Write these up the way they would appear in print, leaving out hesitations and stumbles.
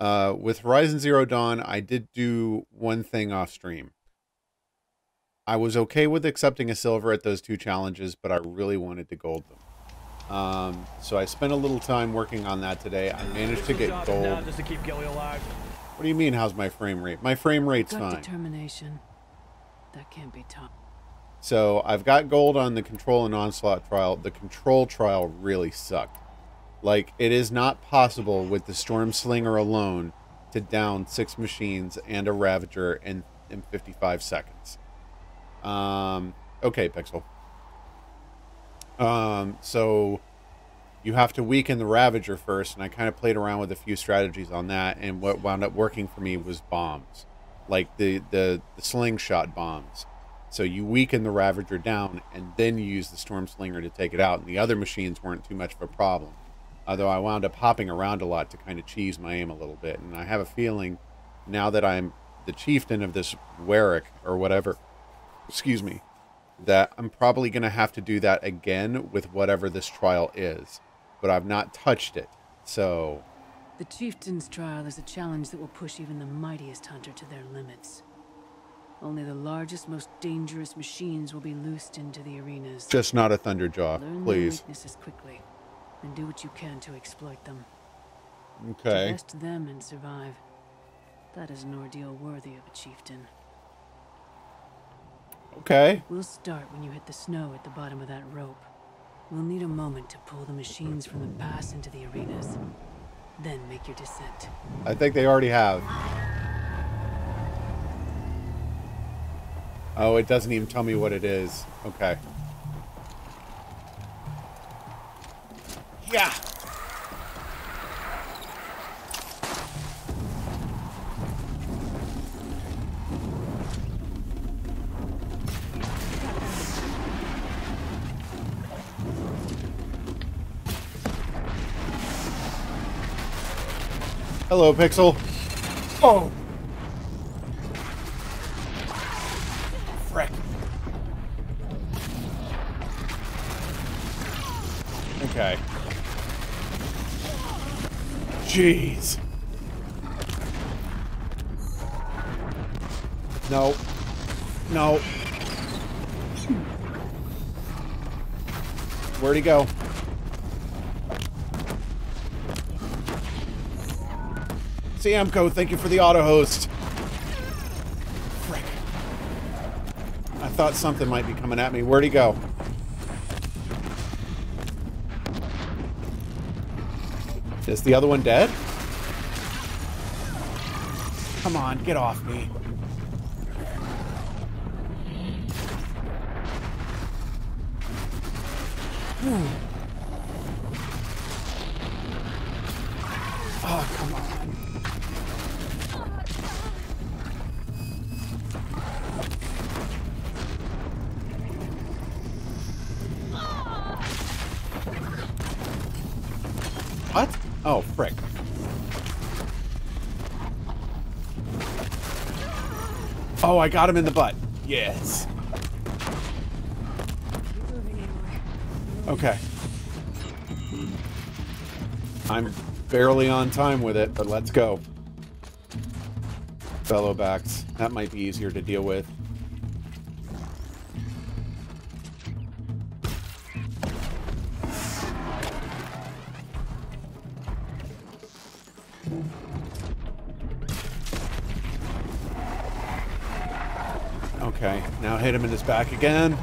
With Horizon Zero Dawn, I did do one thing off stream. I was okay with accepting a silver at those two challenges, but I really wanted to gold them. So I spent a little time working on that today. I managed to get gold. Just to keep Gilly alive. What do you mean, how's my frame rate? My frame rate's fine. Determination. That can't be taught. So I've got gold on the Control and Onslaught trial. The Control trial really sucked. Like, it is not possible with the Storm Slinger alone to down 6 machines and a Ravager in 55 seconds. Okay, Pixel. So you have to weaken the Ravager first, and I kind of played around with a few strategies on that, and what wound up working for me was bombs. Like the slingshot bombs. So you weaken the Ravager down, and then you use the Storm Slinger to take it out, and the other machines weren't too much of a problem. Although I wound up hopping around a lot to kind of cheese my aim a little bit, and I have a feeling, now that I'm the chieftain of this Warwick, or whatever, excuse me, that I'm probably going to have to do that again with whatever this trial is. But I've not touched it, so... The Chieftain's trial is a challenge that will push even the mightiest hunter to their limits. Only the largest, most dangerous machines will be loosed into the arenas. Just not a Thunderjaw, Learn please. their weaknesses quickly, and do what you can to exploit them. Okay. To best them and survive. That is an ordeal worthy of a chieftain. Okay. We'll start when you hit the snow at the bottom of that rope. We'll need a moment to pull the machines from the pass into the arenas. Then make your descent. I think they already have. Oh, it doesn't even tell me what it is. Okay. Yeah! Hello, Pixel. Oh! Frick. Okay. Jeez. No. No. Where'd he go? Samco, thank you for the auto host. Frick. I thought something might be coming at me. Where'd he go? Is the other one dead? Come on, get off me. Oh, come on. What? Oh, frick. Oh, I got him in the butt. Yes. Okay. I'm barely on time with it, but let's go. Fellow backs. That might be easier to deal with. Okay, now hit him in his back again.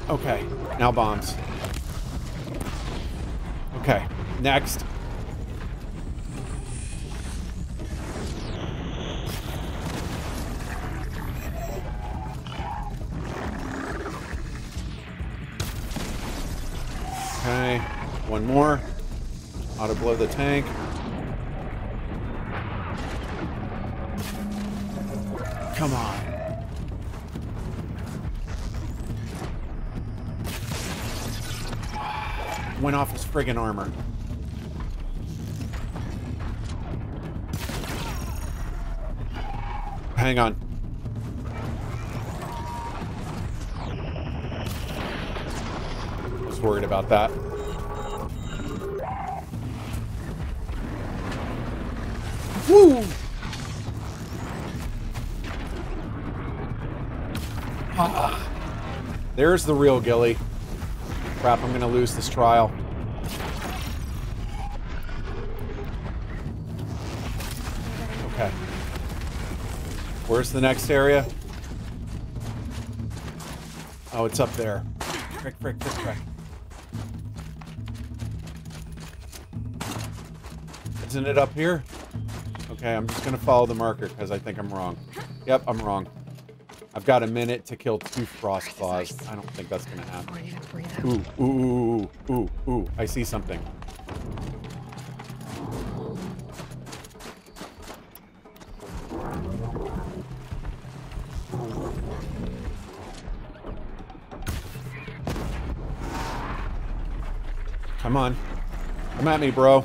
Okay, now bombs. Okay, next. Okay, one more. Auto blow the tank. Come on. Went off his friggin' armor. Hang on. was worried about that. Woo! Ah. There's the real Gilly. Crap, I'm gonna lose this trial. Okay. Where's the next area? Oh, it's up there. Frick, frick, frick, frick. Isn't it up here? Okay, I'm just gonna follow the marker because I think I'm wrong. Yep, I'm wrong. I've got a minute to kill 2 frost claws. I don't think that's gonna happen. Ooh, ooh, ooh, ooh, ooh. I see something. Come on. Come at me, bro.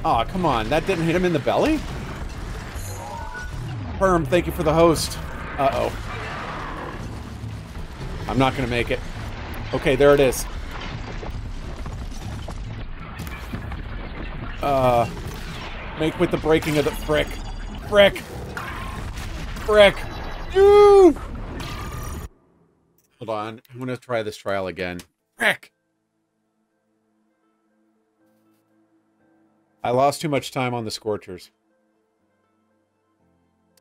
Aw, oh, come on. That didn't hit him in the belly? Perm, thank you for the host. Uh-oh. I'm not gonna make it. Okay, there it is. Make with the breaking of the frick. Frick. Frick. Ooh. Hold on. I'm gonna try this trial again. Frick. I lost too much time on the Scorchers.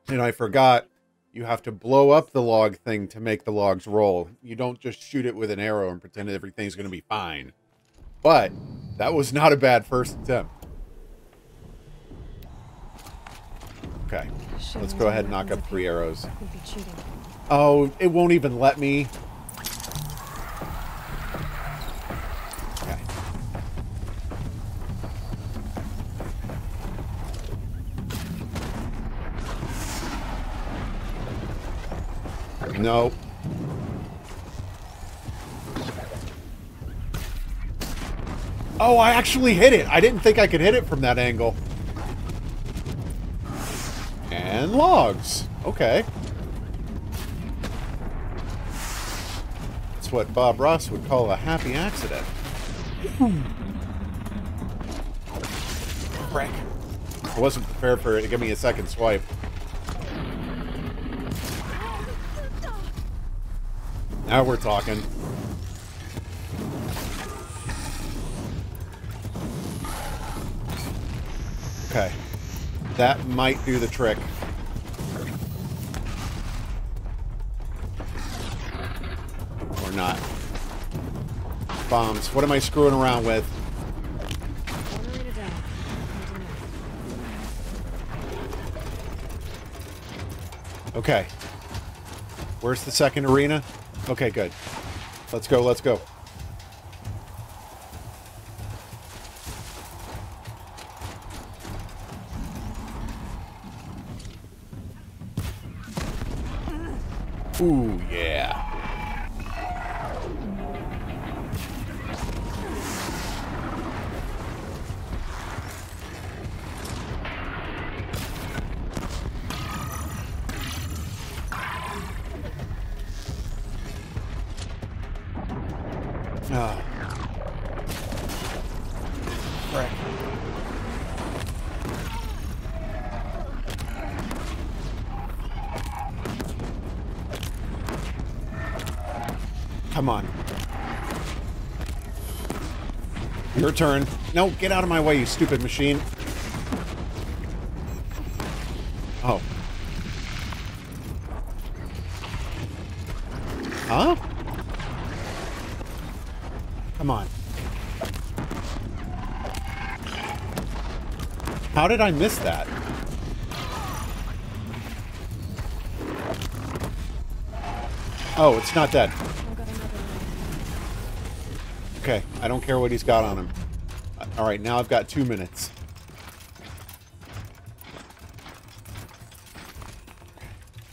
And I forgot you have to blow up the log thing to make the logs roll. You don't just shoot it with an arrow and pretend everything's going to be fine. But that was not a bad first attempt. Okay, let's go ahead and knock up 3 arrows. Oh, it won't even let me. Okay. No. Oh, I actually hit it. I didn't think I could hit it from that angle. And logs. Okay. That's what Bob Ross would call a happy accident. Frick. I wasn't prepared for it to give me a second swipe. Now we're talking. Okay. That might do the trick. Or not. Bombs. What am I screwing around with? Okay. Where's the second arena? Okay, good. Let's go, let's go. Ooh, yeah. Oh. Frick. Come on. Your turn. No, get out of my way, you stupid machine. Oh. Huh? Come on. How did I miss that? Oh, it's not dead. Okay, I don't care what he's got on him. Alright, now I've got 2 minutes.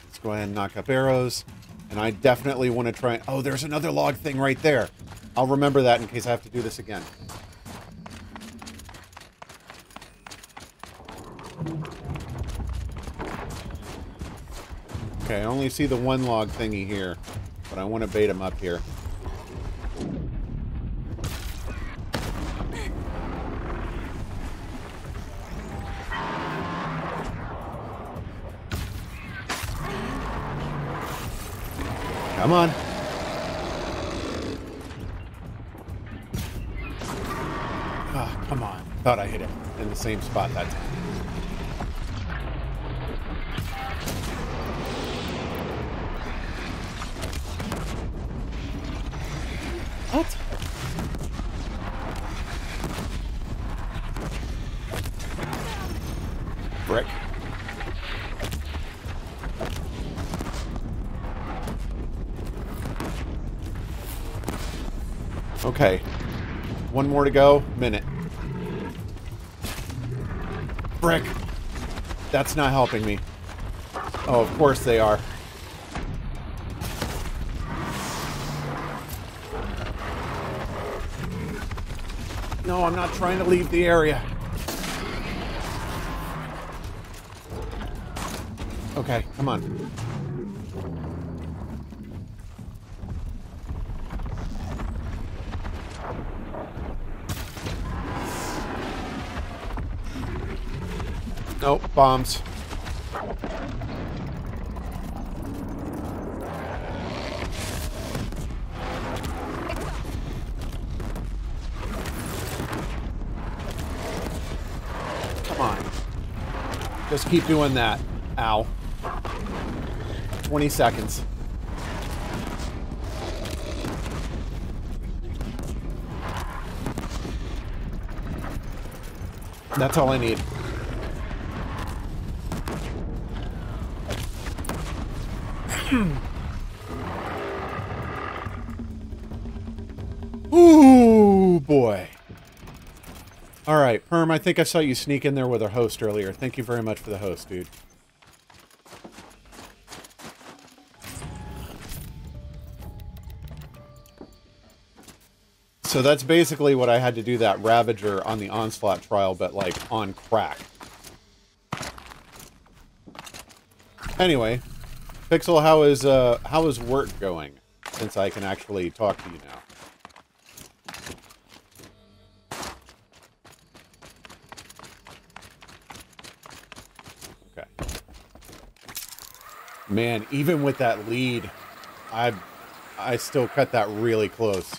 Let's go ahead and knock up arrows. And I definitely want to try... Oh, there's another log thing right there. I'll remember that in case I have to do this again. Okay, I only see the one log thingy here, but I want to bait him up here. Come on. Oh, come on. Thought I hit him in the same spot that time. What? Brick. Okay. One more to go. Minute. Brick. That's not helping me. Oh, of course they are. No, I'm not trying to leave the area. Okay, come on. Nope, bombs. Come on. Just keep doing that. Ow. 20 seconds. That's all I need. Ooh, boy. All right, Perm, I think I saw you sneak in there with our host earlier. Thank you very much for the host, dude. So that's basically what I had to do that Ravager on the Onslaught trial, but like on crack. Anyway, Pixel, how is work going? Since I can actually talk to you now. Okay. Man, even with that lead, I still cut that really close.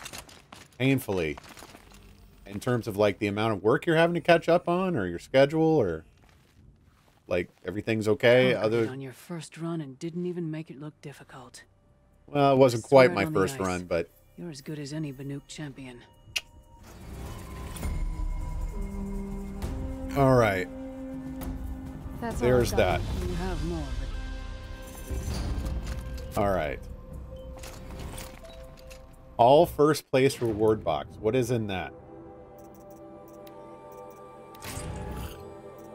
Painfully. In terms of like the amount of work you're having to catch up on, or your schedule, or like everything's okay. Other on your first run and didn't even make it look difficult. Well, it wasn't quite my first run, but you're as good as any Banuk champion. All right. There's that. You have more. All right. All first place reward box. What is in that?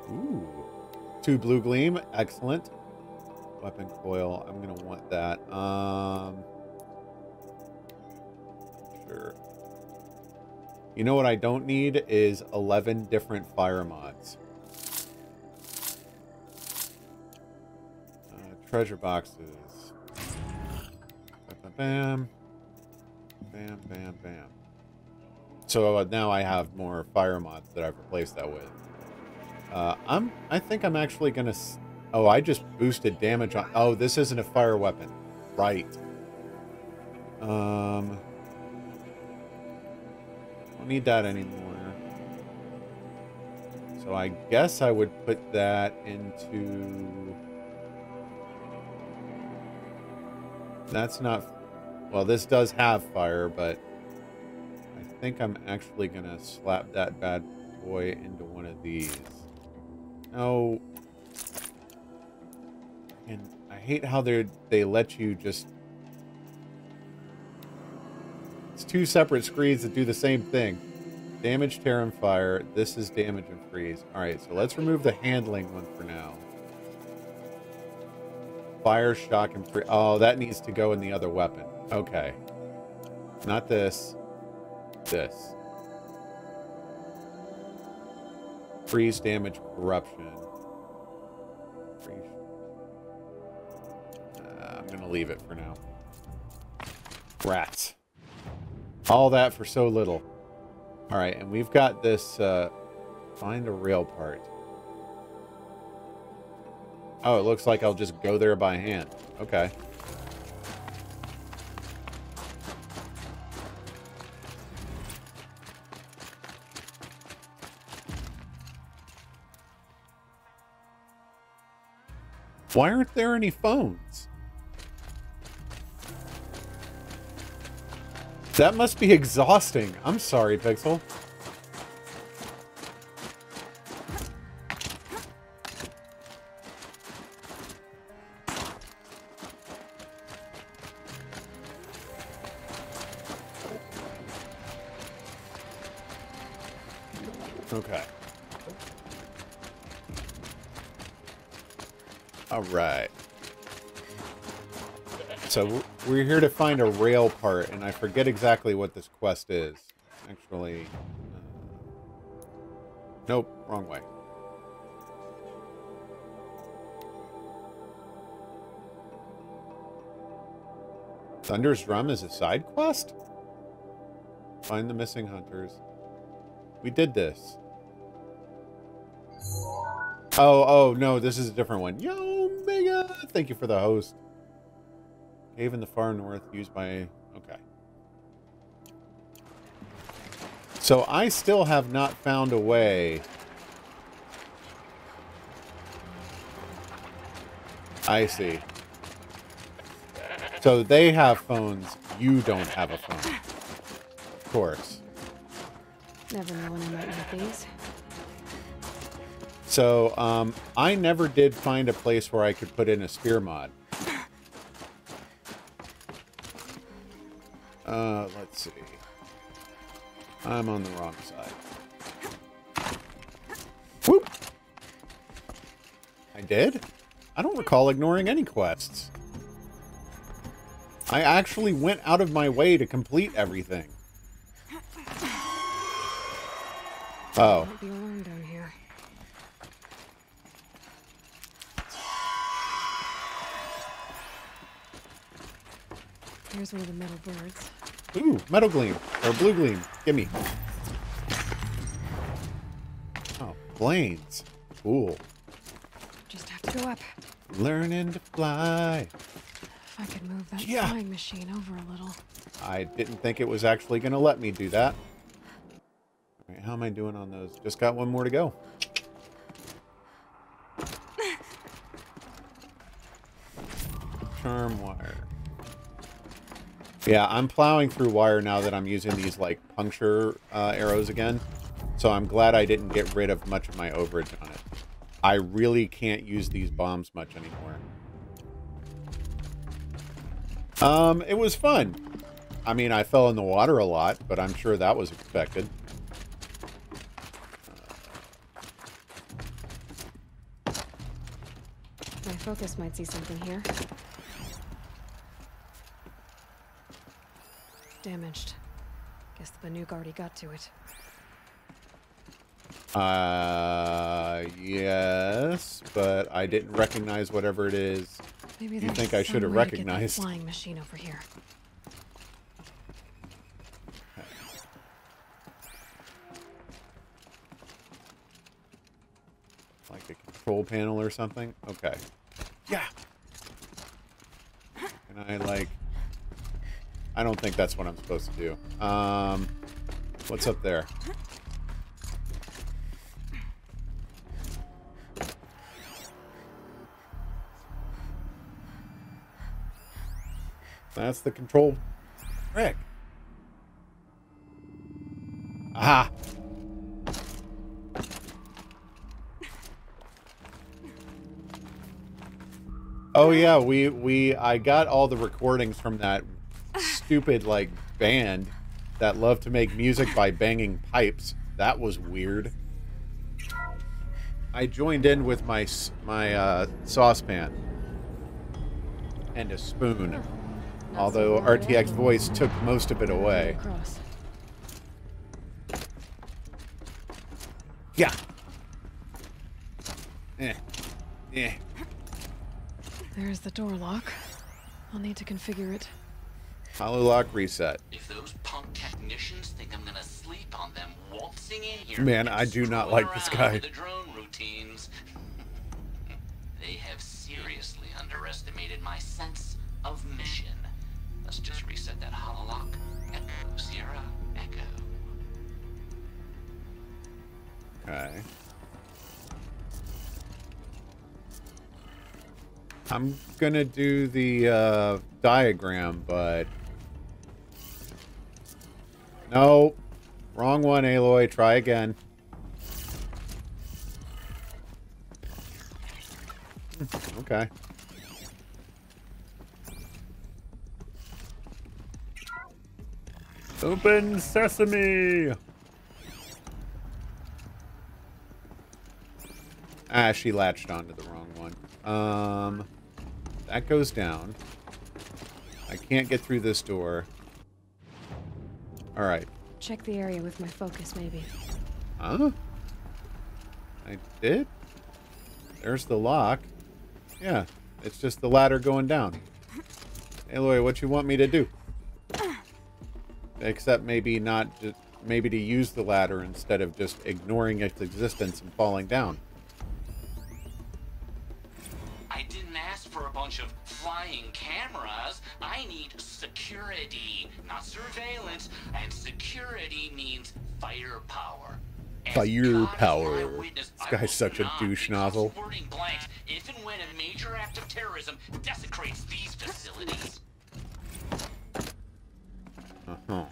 Ooh. 2 blue gleam. Excellent. Weapon coil. I'm going to want that. Sure. You know what I don't need is 11 different fire mods. Treasure boxes. Bam. Bam, bam, bam. So now I have more fire mods that I've replaced that with. I think I'm actually gonna. Oh, I just boosted damage on. Oh, this isn't a fire weapon, right? Don't need that anymore. So I guess I would put that into. That's not. Well, this does have fire, but I think I'm actually going to slap that bad boy into one of these. No. And I hate how they let you just... It's 2 separate screens that do the same thing. Damage, tear, and fire. This is damage and freeze. Alright, so let's remove the handling one for now. Fire, shock, and freeze. Oh, that needs to go in the other weapon. Okay. Not this. This. Freeze, damage, corruption. Freeze. gonna leave it for now. Rats. All that for so little. Alright, and we've got this, find a rail part. Oh, it looks like I'll just go there by hand. Okay. Why aren't there any phones? That must be exhausting. I'm sorry, Pixel. Okay. All right. So we're here to find a rail part, and I forget exactly what this quest is. Actually, nope, wrong way. Thunder's Drum is a side quest? Find the missing hunters. We did this. Oh, no, this is a different one. Yo, Mega! Thank you for the host. Cave in the far north used by... Okay. So I still have not found a way... I see. So they have phones, you don't have a phone. Of course. Never know when I might need these. So, I never did find a place where I could put in a spear mod. Let's see. I'm on the wrong side. Whoop! I did? I don't recall ignoring any quests. I actually went out of my way to complete everything. Oh. Might be alone down here. Here's one of the metal birds. Ooh, metal gleam. Or blue gleam. Gimme. Oh, planes. Cool. Just have to go up. Learning to fly. If I could move that flying machine over a little. I didn't think it was actually going to let me do that. All right, how am I doing on those? Just got one more to go. Charm wire. Yeah, I'm plowing through wire now that I'm using these, like, puncture arrows again. So I'm glad I didn't get rid of much of my overage on it. I really can't use these bombs much anymore. It was fun. I mean, I fell in the water a lot, but I'm sure that was expected. My focus might see something here. Damaged. Guess the Banuk already got to it. Yes, but I didn't recognize whatever it is. Maybe you think I should have recognized. Get that flying machine over here. Okay. Like a control panel or something? Okay. Yeah. Can I, like... I don't think that's what I'm supposed to do. What's up there? That's the control. Frick. Aha. Oh yeah, I got all the recordings from that stupid, like, band that loved to make music by banging pipes. That was weird. I joined in with my saucepan and a spoon. Although RTX voice took most of it away. Yeah. There's the door lock. I'll need to configure it. Hololock reset. If those punk technicians think I'm gonna sleep on them waltzing in here, Man, and I do not screwing like this around guy. with the drone routines, they have seriously underestimated my sense of mission. Let's just reset that hololock. Echo, Sierra, Echo. Okay. I'm gonna do the diagram, but no, wrong one, Aloy. Try again. Okay. Open sesame. Ah, she latched onto the wrong one. That goes down. I can't get through this door. All right. Check the area with my focus, maybe. Huh? I did? There's the lock. Yeah, it's just the ladder going down. Aloy, what you want me to do? Except maybe not, maybe to use the ladder instead of just ignoring its existence and falling down. I didn't ask for a bunch of flying cameras. I need security, not surveillance. And security means firepower. As God is my witness, This guy's such a douche nozzle. Blanks if and when a major act of terrorism desecrates these facilities. Uh-huh.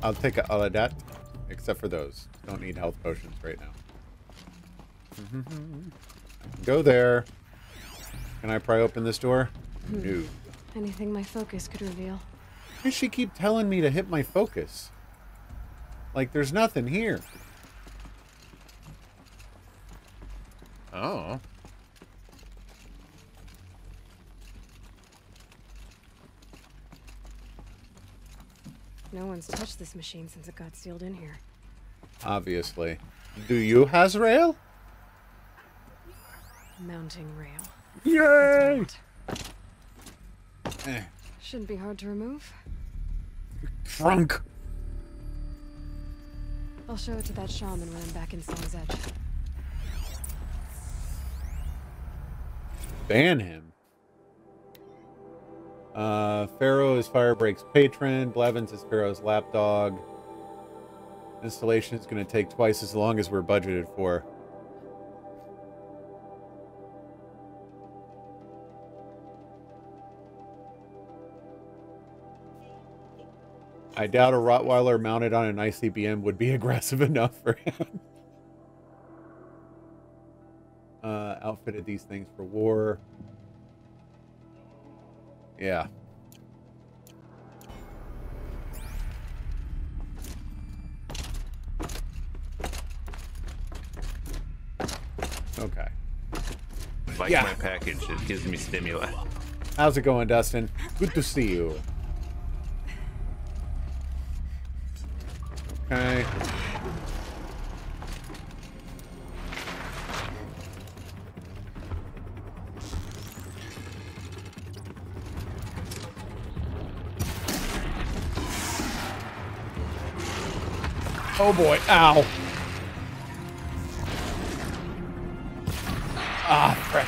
I'll take all of that, except for those. Don't need health potions right now. I can go there. Can I pry open this door? No. Anything my focus could reveal. Why does she keep telling me to hit my focus? Like, there's nothing here. Oh. No one's touched this machine since it got sealed in here. Obviously. Do you, Hazrael? Mounting rail. Yay! Shouldn't be hard to remove. Trunk. I'll show it to that shaman when I'm back in Song's Edge. Ban him. Pharaoh is Firebreak's patron. Blevins is Pharaoh's lapdog. Installation is going to take twice as long as we're budgeted for. I doubt a Rottweiler mounted on an ICBM would be aggressive enough for him. Outfitted these things for war. Yeah. Okay. Like my package, it gives me stimuli. How's it going, Dustin? Good to see you. Okay. Oh boy, ow. Ah, frick.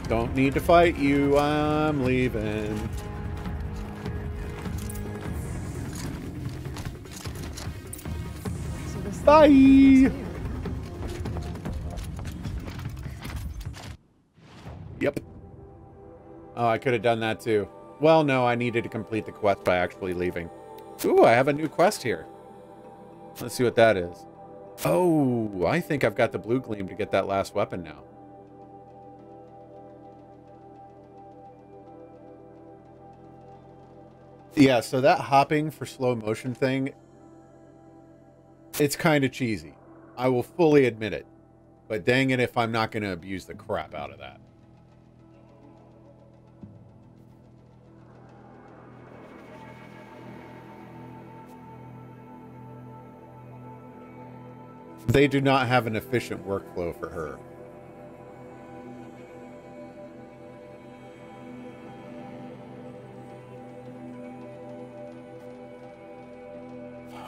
Don't need to fight you, I'm leaving. So this Bye! thing looks Yep. Oh, I could have done that too. Well, no, I needed to complete the quest by actually leaving. Ooh, I have a new quest here. Let's see what that is. Oh, I think I've got the blue gleam to get that last weapon now. Yeah, so that hopping for slow motion thing, it's kind of cheesy. I will fully admit it. But dang it if I'm not going to abuse the crap out of that. They do not have an efficient workflow for her.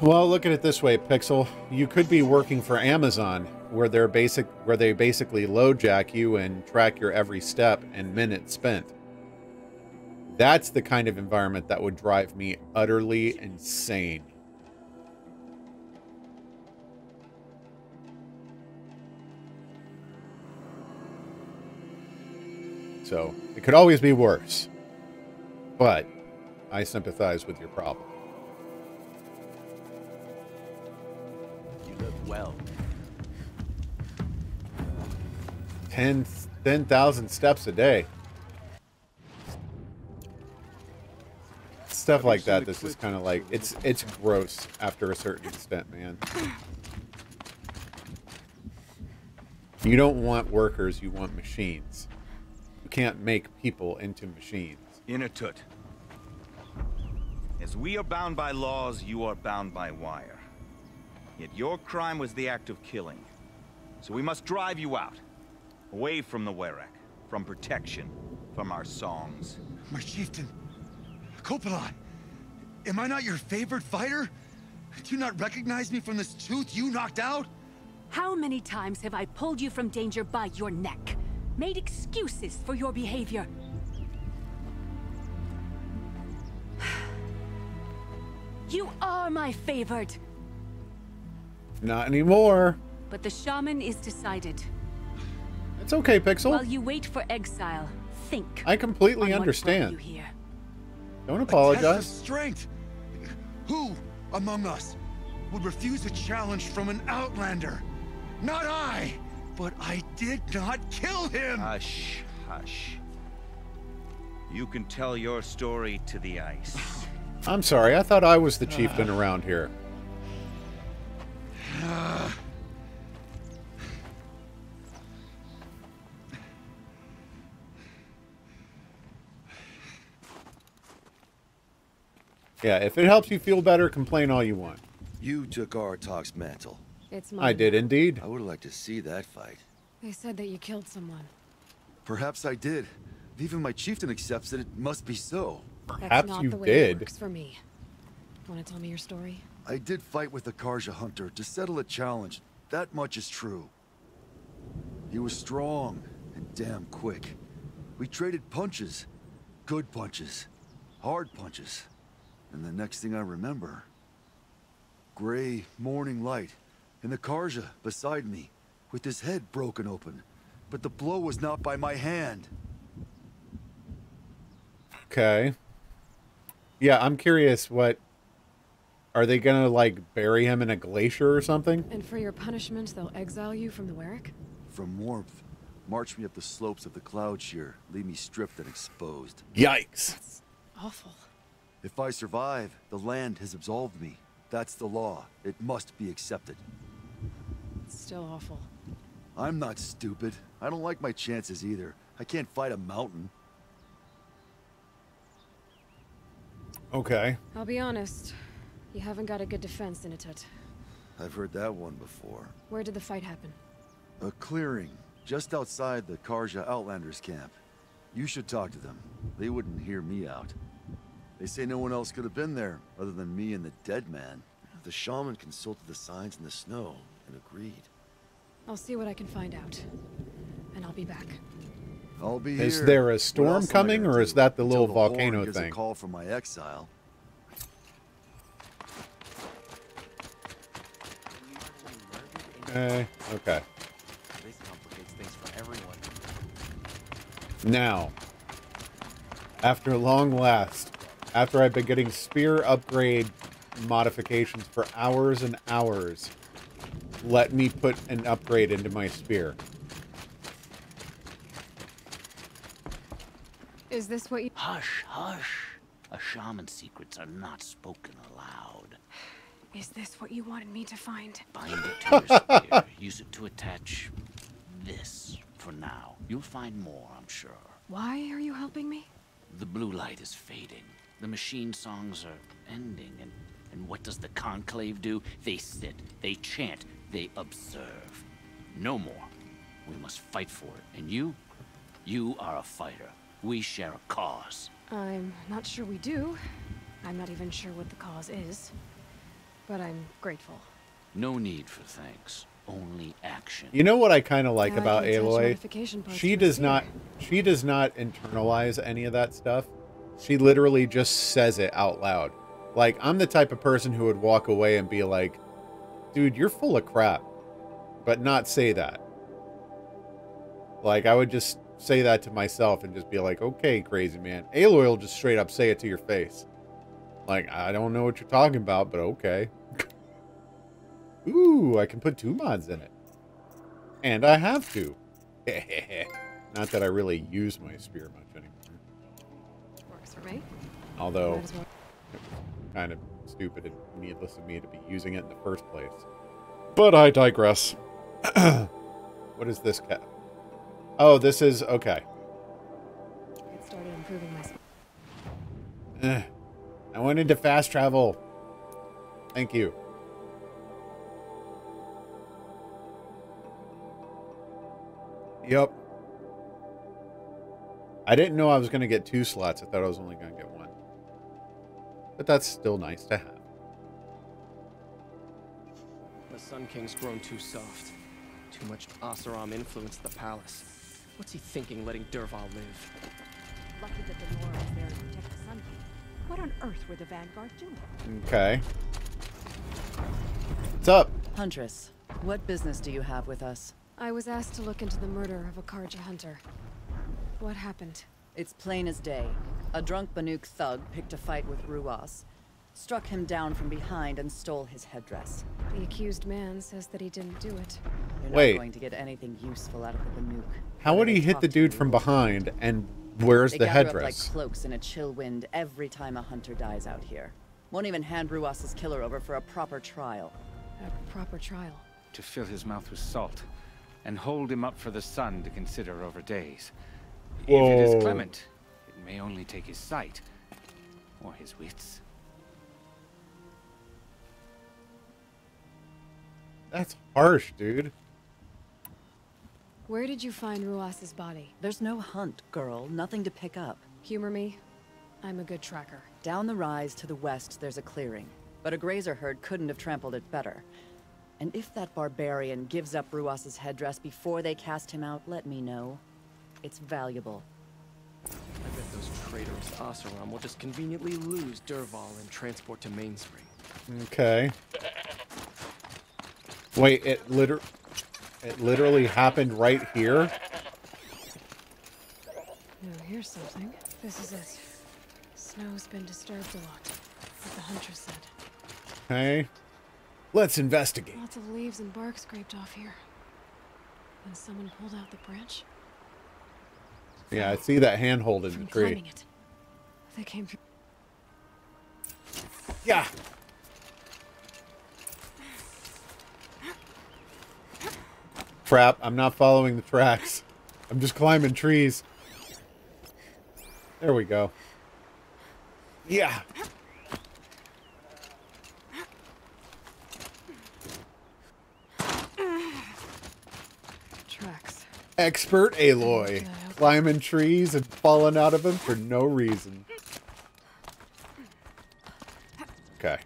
Well, look at it this way, Pixel. You could be working for Amazon, where they basically load jack you and track your every step and minute spent. That's the kind of environment that would drive me utterly insane. So, it could always be worse. But I sympathize with your problem. You look well. 10,000 steps a day. Stuff like that, this is kind of like, it's gross after a certain extent, man. You don't want workers, you want machines. You can't make people into machines. Inatut. As we are bound by laws, you are bound by wire. Yet your crime was the act of killing. So we must drive you out. Away from the Werak. From protection. From our songs. My chieftain. Kopalai. Am I not your favorite fighter? Do you not recognize me from this tooth you knocked out? How many times have I pulled you from danger by your neck? Made excuses for your behavior? You are my favorite. Not anymore. But the shaman is decided. It's okay, Pixel. While you wait for exile, think. I completely on understand. What brought you here. Don't A test apologize. of strength. Who among us would refuse a challenge from an outlander? Not I. But I did not kill him. Hush, hush. You can tell your story to the ice. I'm sorry, I thought I was the chieftain around here. Yeah, if it helps you feel better, complain all you want. You took Aratak's mantle. It's mine. I did indeed. I would have liked to see that fight. They said that you killed someone. Perhaps I did. If even my chieftain accepts it, it must be so. That's Perhaps not you the way did. It works for me. Want to tell me your story? I did fight with the Karja hunter to settle a challenge. That much is true. He was strong and damn quick. We traded punches. Good punches. Hard punches. And the next thing I remember... gray morning light. And the Karja beside me, with his head broken open. But the blow was not by my hand. Okay. Yeah, I'm curious what... Are they gonna, like, bury him in a glacier or something? And for your punishment, they'll exile you from the Werak? From warmth, march me up the slopes of the cloud shear, leave me stripped and exposed. Yikes. That's awful. If I survive, the land has absolved me. That's the law. It must be accepted. It's still awful. I'm not stupid. I don't like my chances either. I can't fight a mountain. Okay. I'll be honest. You haven't got a good defense, Inatut. I've heard that one before. Where did the fight happen? A clearing, just outside the Karja Outlanders camp. You should talk to them. They wouldn't hear me out. They say no one else could have been there, other than me and the dead man. The shaman consulted the signs in the snow and agreed. I'll see what I can find out. And I'll be back. I'll be Is here. there a What storm else am I coming, gonna or is do that the until little Horde volcano gives thing? a call from my exile. Okay. This complicates things for everyone. Now, after long last, after I've been getting spear upgrade modifications for hours and hours, let me put an upgrade into my spear. Is this what you... Hush, hush. A shaman's secrets are not spoken aloud. Is this what you wanted me to find? Bind it to your spear. Use it to attach this for now. You'll find more, I'm sure. Why are you helping me? The blue light is fading. The machine songs are ending. And what does the Conclave do? They sit, they chant, They observe. No more. We must fight for it. And you are a fighter. We share a cause. I'm not sure we do. I'm not even sure what the cause is. But I'm grateful. No need for thanks. Only action. You know what I kind of like Now I about can attach Aloy? notification posts She to does her not internalize any of that stuff. She literally just says it out loud. Like, I'm the type of person who would walk away and be like, dude, you're full of crap. But not say that. Like, I would just say that to myself and just be like, okay, crazy man. Aloy will just straight up say it to your face. Like, I don't know what you're talking about, but okay. Ooh, I can put 2 mods in it. And I have to. Not that I really use my spear much anymore. Works for me. Although, Might as well. it was kind of stupid and needless of me to be using it in the first place. But I digress. What is this cat? Oh, this is... okay. It started improving my... I went into fast travel. Thank you. Yep. I didn't know I was going to get 2 slots. I thought I was only going to get 1. But that's still nice to have. The Sun King's grown too soft. Too much Oseram influenced the palace. What's he thinking, letting Dervahl live? Lucky that the Nora was there to protect the Sun King. What on earth were the Vanguard doing? Okay. What's up? Huntress, what business do you have with us? I was asked to look into the murder of a Karja hunter. What happened? It's plain as day. A drunk Banuk thug picked a fight with Ruas, struck him down from behind and stole his headdress. The accused man says that he didn't do it. You're Wait. not going to get anything useful out of the Banuk. How would he hit the dude from behind and where's They the gather up headdress? like cloaks in a chill wind every time a hunter dies out here. Won't even hand Ruas's killer over for a proper trial. A proper trial. To fill his mouth with salt and hold him up for the sun to consider over days. If it is Whoa. clement, it may only take his sight or his wits. That's harsh, dude. Where did you find Ruas's body? There's no hunt, girl. Nothing to pick up. Humor me. I'm a good tracker. Down the rise to the west, there's a clearing. But a grazer herd couldn't have trampled it better. And if that barbarian gives up Ruas's headdress before they cast him out, let me know. It's valuable. I bet those traitorous Oseram will just conveniently lose Dervahl and transport to Mainspring. Okay. Wait, it literally happened right here? No, here's something. This is it. Snow's been disturbed a lot, as the huntress said. Okay. Let's investigate. Lots of leaves and bark scraped off here. When someone pulled out the branch, Yeah, I see that handhold in the from tree. climbing it. They came through. Yeah. Crap, I'm not following the tracks. I'm just climbing trees. There we go. Yeah. Tracks. Expert Aloy. Climbing trees and falling out of them for no reason. Okay.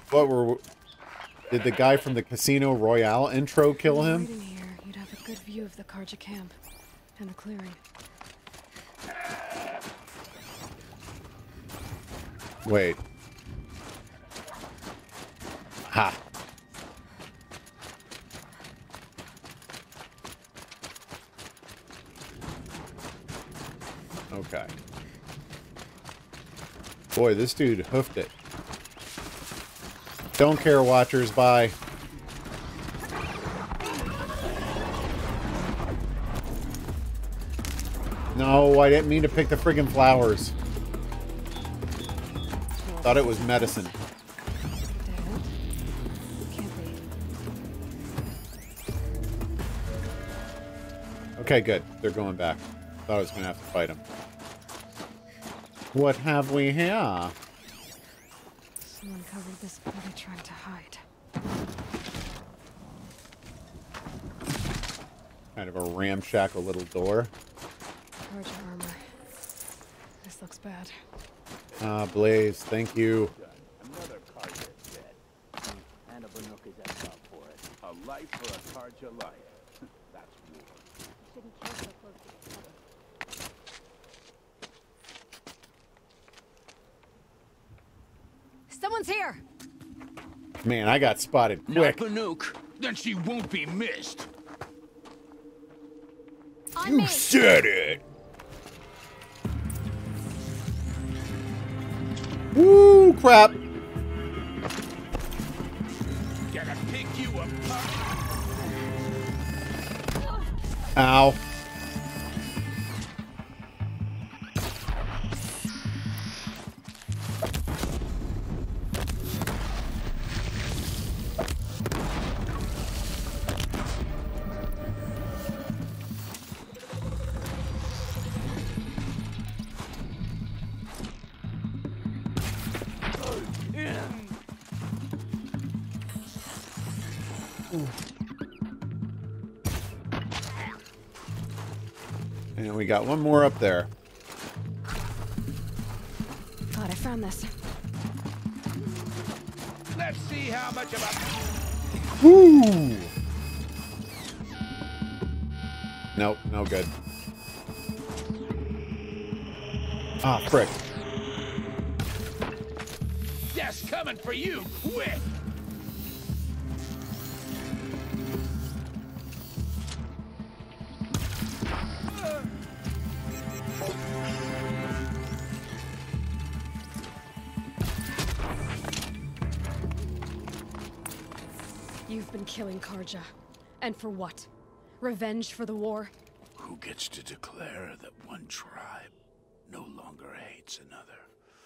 What were... Did the guy from the Casino Royale intro kill him? Waiting here, you'd have a good view of the Karja camp and the clearing. Wait. Ha. Okay. Boy, this dude hoofed it. Don't care, watchers. Bye. No, I didn't mean to pick the friggin' flowers. Thought it was medicine. Okay, good. They're going back. Thought I was gonna have to fight them. What have we here? Someone covered this. What are they trying to hide? Kind of a ramshackle little door. Carja armor. This looks bad. Ah, Blaze, thank you. Another Carja is dead. And a Banuk is at top for it. A life for a Carja life. That's war. Shouldn't kill so close to each other. Someone's here! Man, I got spotted quick. Not Banuk. Then she won't be missed. You said it! Woo, crap! Gotta pick you apart. Ow. And we got one more up there. God, I found this. Let's see how much of a... Woo! Nope, no good. Ah, frick. Death's coming for you, quick! You've been killing Carja. And for what? Revenge for the war? Who gets to declare that one tribe no longer hates another?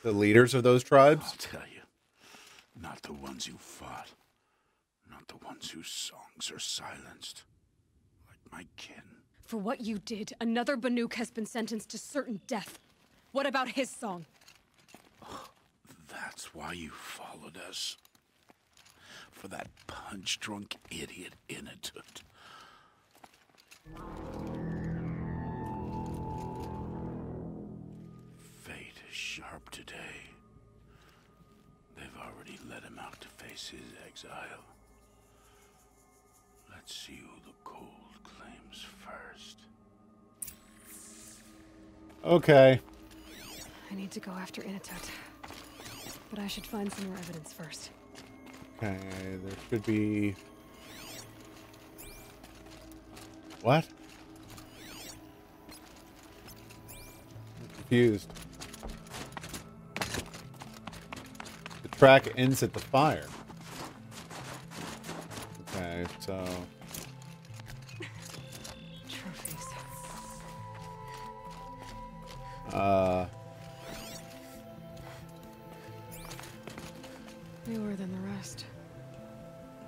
The leaders of those tribes? I'll tell you. Not the ones who fought. Not the ones whose songs are silenced. Like my kin. For what you did, another Banuk has been sentenced to certain death. What about his song? That's why you followed us. For that punch-drunk idiot Inatut. Fate is sharp today. They've already let him out to face his exile. Let's see who the cold claims first. Okay. I need to go after Inatut. But I should find some more evidence first. Okay, there should be... What? I'm confused. The track ends at the fire. Okay, so... Trophies. Newer than the rest.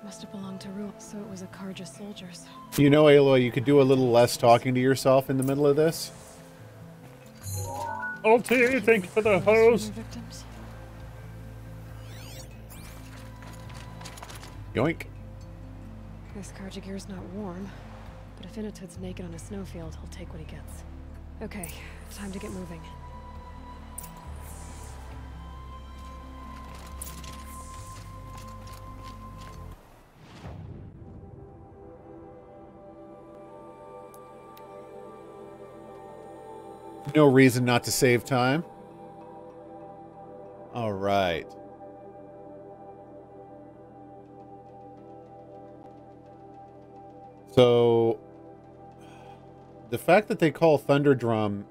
Must have belonged to Ruel, so it was a Carja soldiers. You know, Aloy, you could do a little less talking to yourself in the middle of this. Ulti, thank you for the host. Yoink. This Carja gear's not warm, but if Inatut's naked on a snowfield, he'll take what he gets. Okay, time to get moving. No reason not to save time. All right. So, the fact that they call Thunderdrum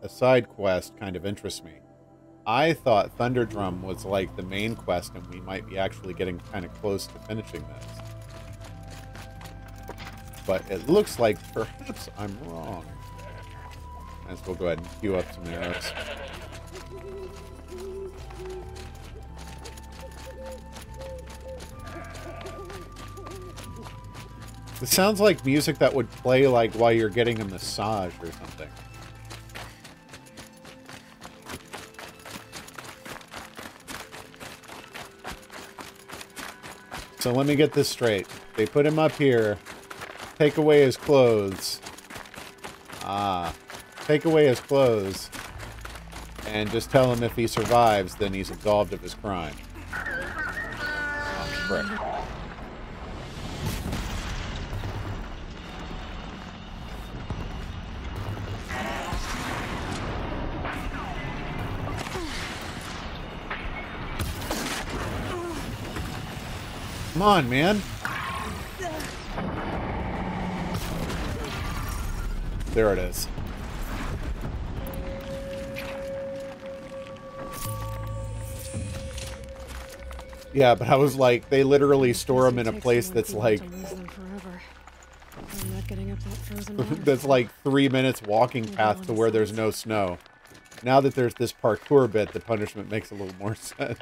a side quest kind of interests me. I thought Thunderdrum was like the main quest, and we might be actually getting kind of close to finishing this. But it looks like perhaps I'm wrong. Might as well go ahead and queue up some arrows. It sounds like music that would play like while you're getting a massage or something. so let me get this straight. They put him up here, take away his clothes. Take away his clothes, and just tell him if he survives, then he's absolved of his crime. Oh, frick. Come on, man. There it is. Yeah, but I was like, they literally store them in a place that's like... that's like 3 minutes walking path to where there's no snow. Now that there's this parkour bit, the punishment makes a little more sense.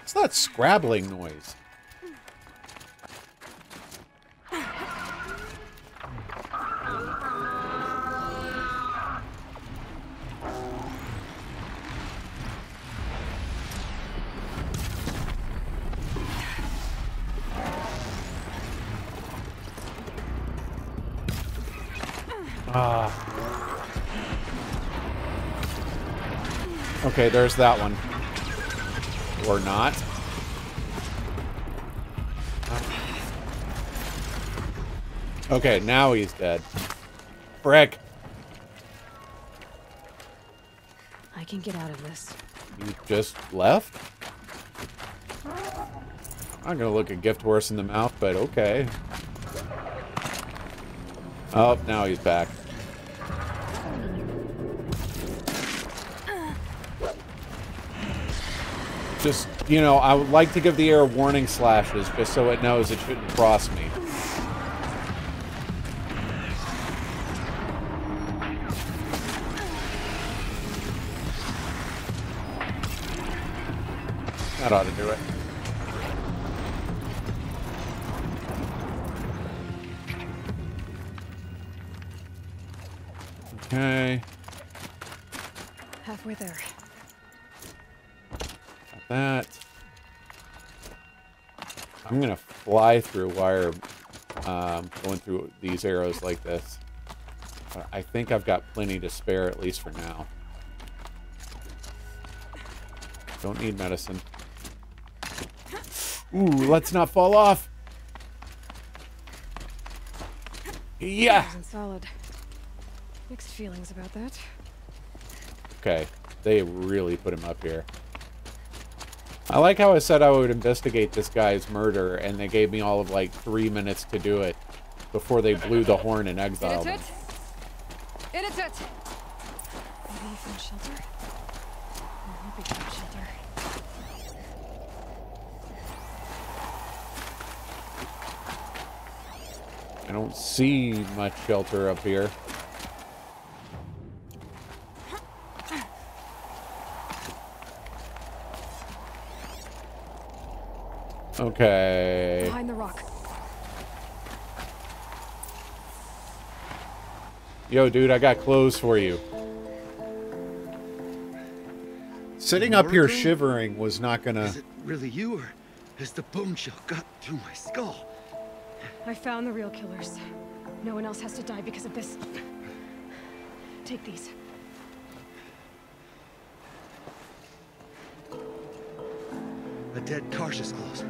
It's that scrabbling noise. Okay, there's that one. Or not. Okay, now he's dead. Frick. I can get out of this. You just left? I'm gonna look a gift horse in the mouth, but okay. Oh, now he's back. Just, you know, I would like to give the air warning slashes just so it knows it shouldn't cross me. That ought to do it. Okay. Halfway there. Got that. I'm gonna fly through wire, going through these arrows like this. But I think I've got plenty to spare, at least for now. Don't need medicine. Ooh, let's not fall off. Yeah. Solid. Mixed feelings about that. Okay, they really put him up here. I like how I said I would investigate this guy's murder, and they gave me all of like 3 minutes to do it before they blew the horn and exiled him. Maybe from shelter. Maybe from shelter. I don't see much shelter up here. Okay. Behind the rock. Yo, dude, I got clothes for you. Sitting up here shivering was not gonna... Is it really you, or has the bone shell got through my skull? I found the real killers. No one else has to die because of this. Take these. A dead Karsh's clothes.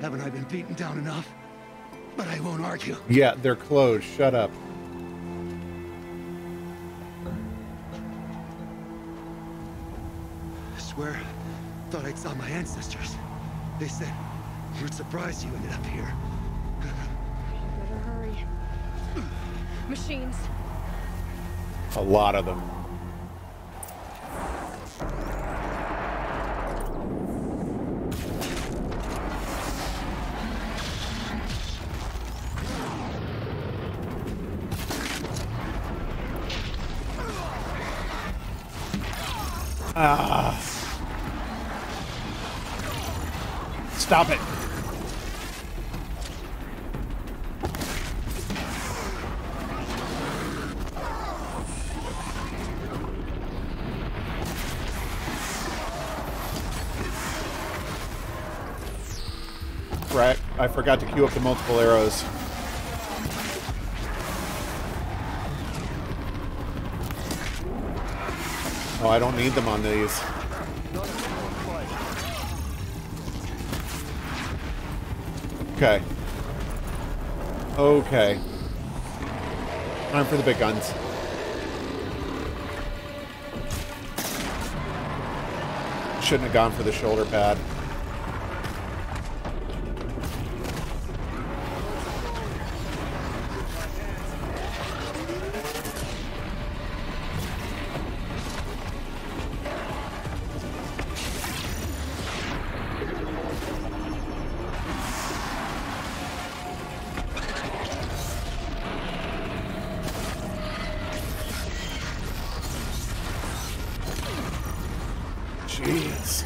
Haven't I been beaten down enough? But I won't argue. Yeah, they're closed. Shut up. I swear, thought I saw my ancestors. They said, we're surprised you ended up here. Better hurry. Machines. A lot of them. Stop it. forgot to queue up the multiple arrows. Oh, I don't need them on these. Okay. Okay. Time for the big guns. Shouldn't have gone for the shoulder pad. Jeez.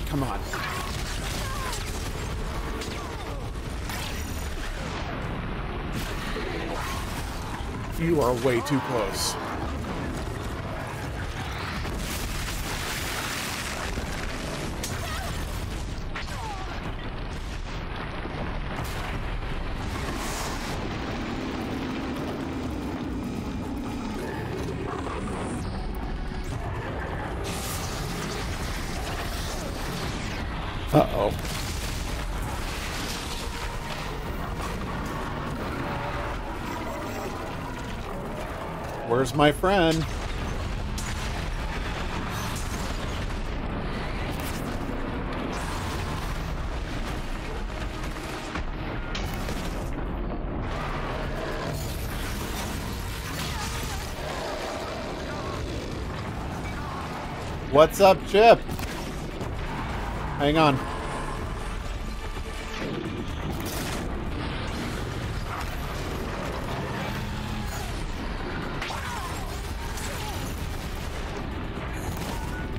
Come on. You are way too close. Uh-oh. Where's my friend? What's up, Chip? Hang on.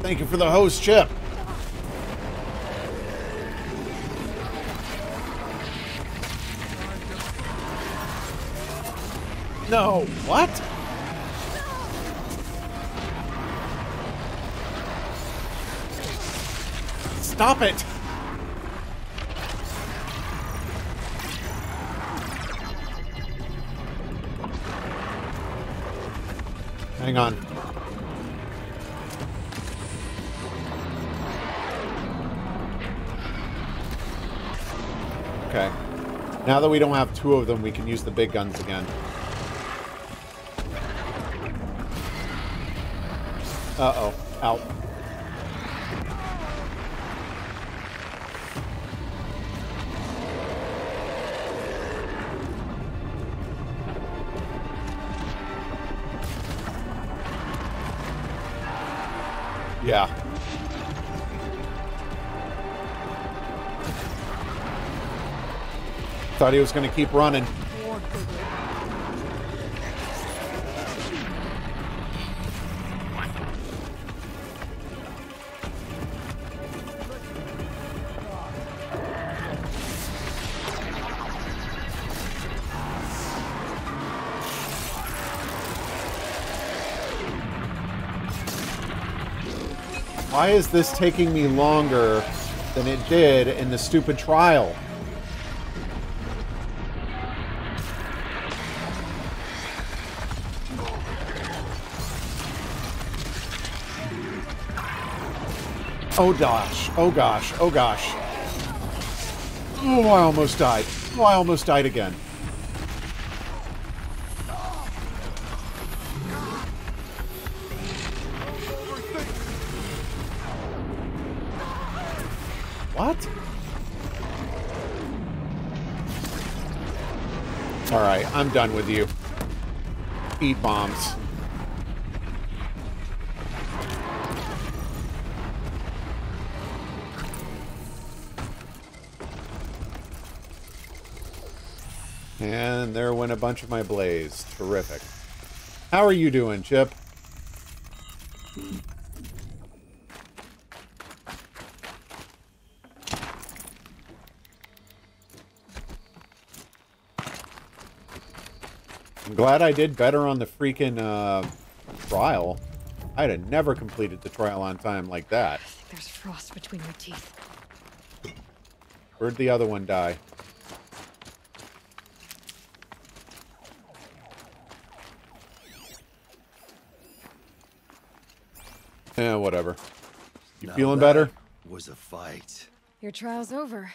Thank you for the host, Chip. No, what? Stop it! Hang on. Okay. Now that we don't have two of them, we can use the big guns again. Uh-oh. Ow. Yeah. Thought he was going to keep running. Why is this taking me longer than it did in the stupid trial? Oh gosh, oh gosh, oh gosh. Oh, I almost died. Oh, I almost died again. What? Alright, I'm done with you. Eat bombs. And there went a bunch of my blaze. Terrific. How are you doing, Chip? I'm glad I did better on the freaking trial. I'd have never completed the trial on time like that. I think there's frost between your teeth. Where'd the other one die? Yeah, whatever. You Now feeling that better? Was a fight. Your trial's over.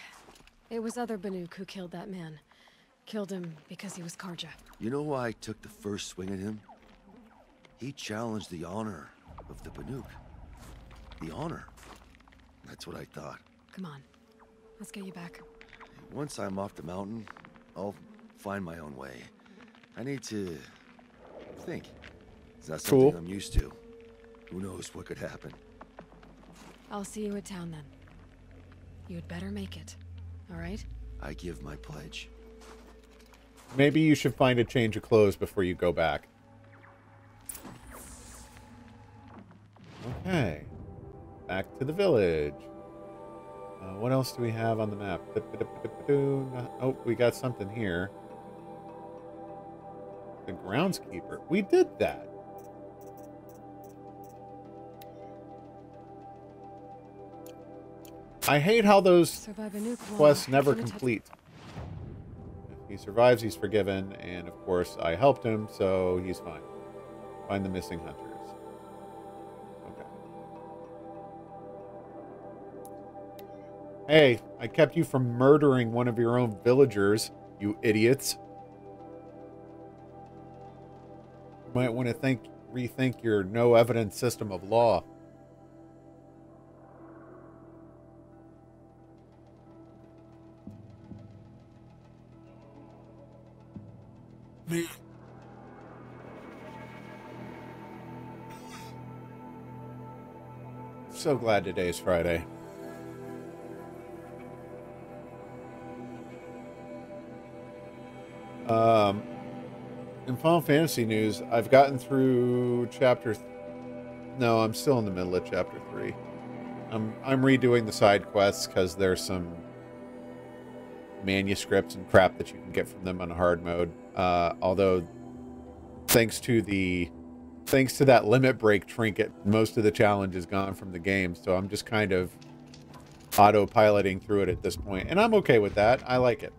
It was other Banuk who killed that man. Killed him because he was Karja. You know why I took the first swing at him? He challenged the honor of the Banuk. The honor. That's what I thought. Come on. Let's get you back. Once I'm off the mountain, I'll find my own way. I need to think. It's not something I'm used to. Who knows what could happen? I'll see you at town then. You'd better make it. All right? I give my pledge. Maybe you should find a change of clothes before you go back. Okay. Back to the village. What else do we have on the map? Oh, we got something here. The groundskeeper. We did that. I hate how those quests never complete. If he survives, he's forgiven, and of course I helped him, so he's fine. Find the missing hunters. Okay. Hey, I kept you from murdering one of your own villagers, you idiots. You might want to rethink your no evidence system of law. So glad today's Friday. In Final Fantasy news, I've gotten through no, I'm still in the middle of chapter 3. I'm redoing the side quests because there's some manuscripts and crap that you can get from them on hard mode. Although, thanks to that limit break trinket, most of the challenge is gone from the game. So I'm just kind of autopiloting through it at this point, and I'm okay with that. I like it.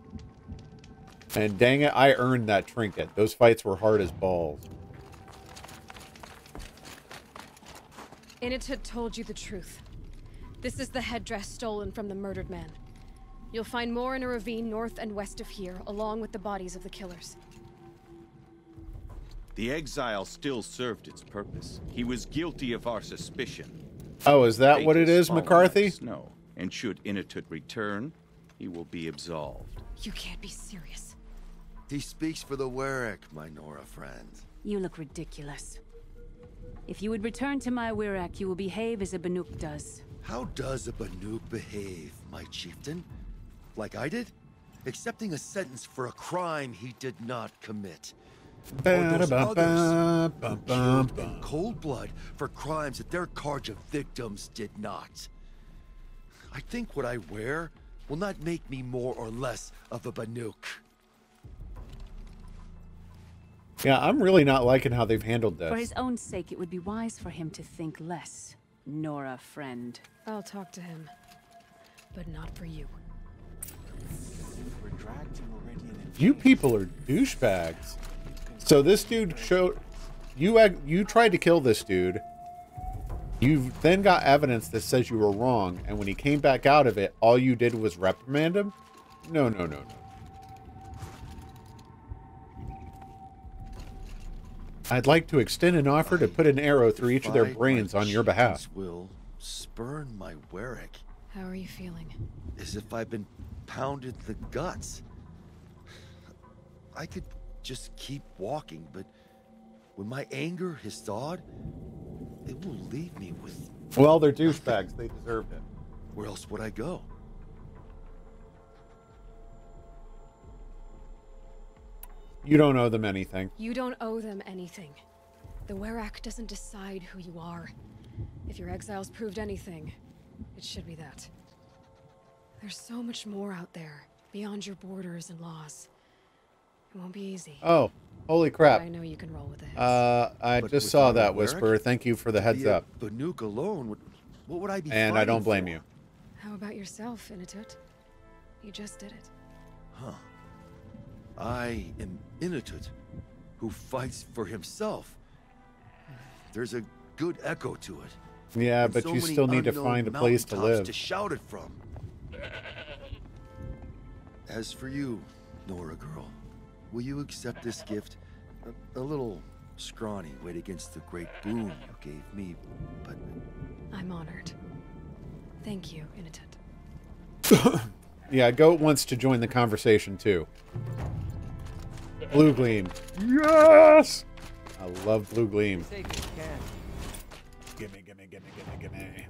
And dang it, I earned that trinket. Those fights were hard as balls. Init told you the truth. This is the headdress stolen from the murdered man. You'll find more in a ravine north and west of here, along with the bodies of the killers. The exile still served its purpose. He was guilty of our suspicion. Oh, is that Fate what it is, fallen McCarthy? like snow, and should Initut return, he will be absolved. You can't be serious. He speaks for the Warwick, my Nora friend. You look ridiculous. If you would return to my Wirrak, you will behave as a Banuk does. How does a Banuk behave, my chieftain? Like I did? Accepting a sentence for a crime he did not commit. Or those others who killed in cold blood for crimes that their Karja victims did not. I think what I wear will not make me more or less of a Banuk. Yeah, I'm really not liking how they've handled this. For his own sake, it would be wise for him to think less. Nora, friend. I'll talk to him. But not for you. You people are douchebags. So this dude showed... You tried to kill this dude. You then got evidence that says you were wrong, and when he came back out of it, all you did was reprimand him? No, no, no, no. I'd like to extend an offer to put an arrow through each of their brains on your behalf. Will spurn my Warwick. How are you feeling? As if I've been pounded in the guts. I could just keep walking, but when my anger has thawed, it will leave me with... Well, they're douchebags. They deserved it. Where else would I go? You don't owe them anything. You don't owe them anything. The Warwick doesn't decide who you are. If your exile's proved anything, it should be that. There's so much more out there, beyond your borders and laws. It won't be easy. Oh, Holy crap. I know you can roll with it. I just saw that, Whisper. Thank you for the heads up. The nuke alone, what would I be And I don't blame you. How about yourself, Inatut? You just did it. Huh. I am Inatut, who fights for himself. There's a good echo to it. Yeah, and but so you many still need to unknown find a place to mountaintops live. to shout it from. As for you, Nora girl, will you accept this gift? A little scrawny weighed against the great boon you gave me, but... I'm honored. Thank you, Inatut. Yeah, Goat wants to join the conversation too. Blue Gleam. Yes! I love Blue Gleam. Gimme, gimme, gimme, gimme, gimme.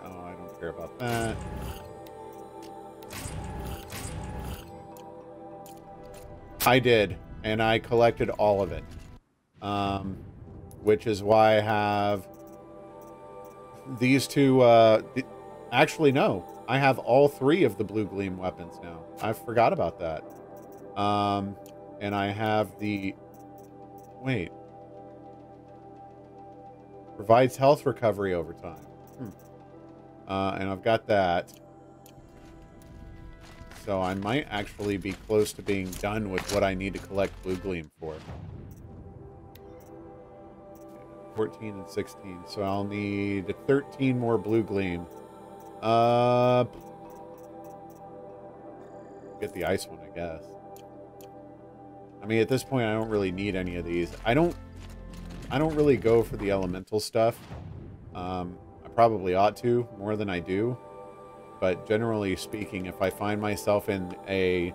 Oh, I don't care about that. I did, and I collected all of it. Which is why I have these two, actually, no. I have all 3 of the Blue Gleam weapons now. I forgot about that. And I have the... Wait. Provides health recovery over time. And I've got that. So I might actually be close to being done with what I need to collect Blue Gleam for. 14 and 16. So I'll need 13 more Blue Gleam. Get the ice one, I guess. I mean, at this point, I don't really need any of these. I don't really go for the elemental stuff. I probably ought to, more than I do. But generally speaking, if I find myself in a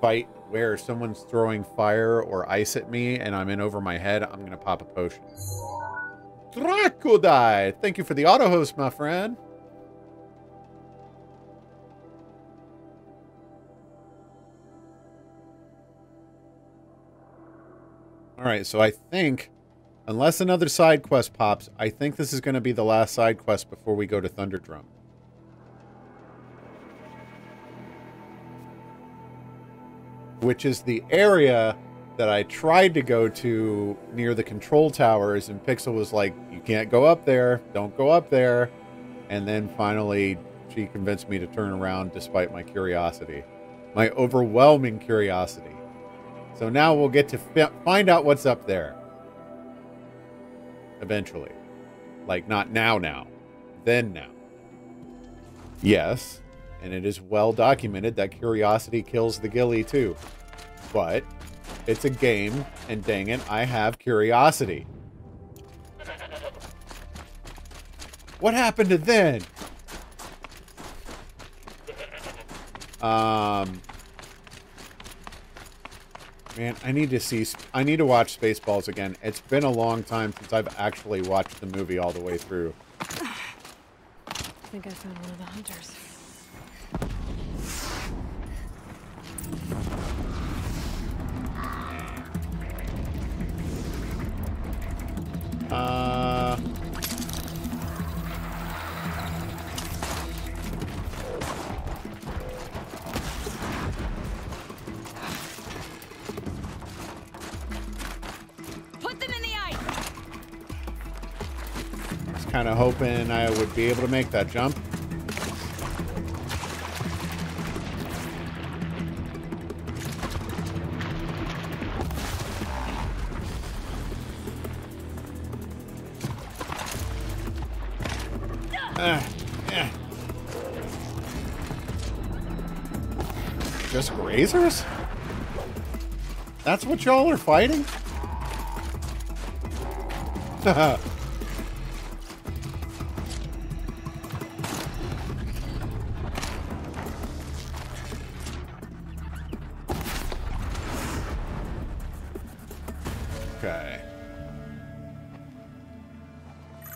fight where someone's throwing fire or ice at me and I'm in over my head, I'm going to pop a potion. Drakodai! Thank you for the auto host, my friend. Alright, so I think, unless another side quest pops, I think this is going to be the last side quest before we go to Thunderdrum. Which is the area that I tried to go to near the control towers, and Pixel was like, you can't go up there, don't go up there. And then finally, she convinced me to turn around despite my curiosity. My overwhelming curiosity. So now we'll get to find out what's up there. Eventually. Like, not now. Then now. Yes, and it is well documented that curiosity kills the ghillie too. But it's a game, and dang it, I have curiosity. What happened to then? Man, I need to watch Spaceballs again. It's been a long time since I've actually watched the movie all the way through. I think I found one of the hunters. Put them in the ice. I was kind of hoping I would be able to make that jump. Just grazers? That's what y'all are fighting? Okay.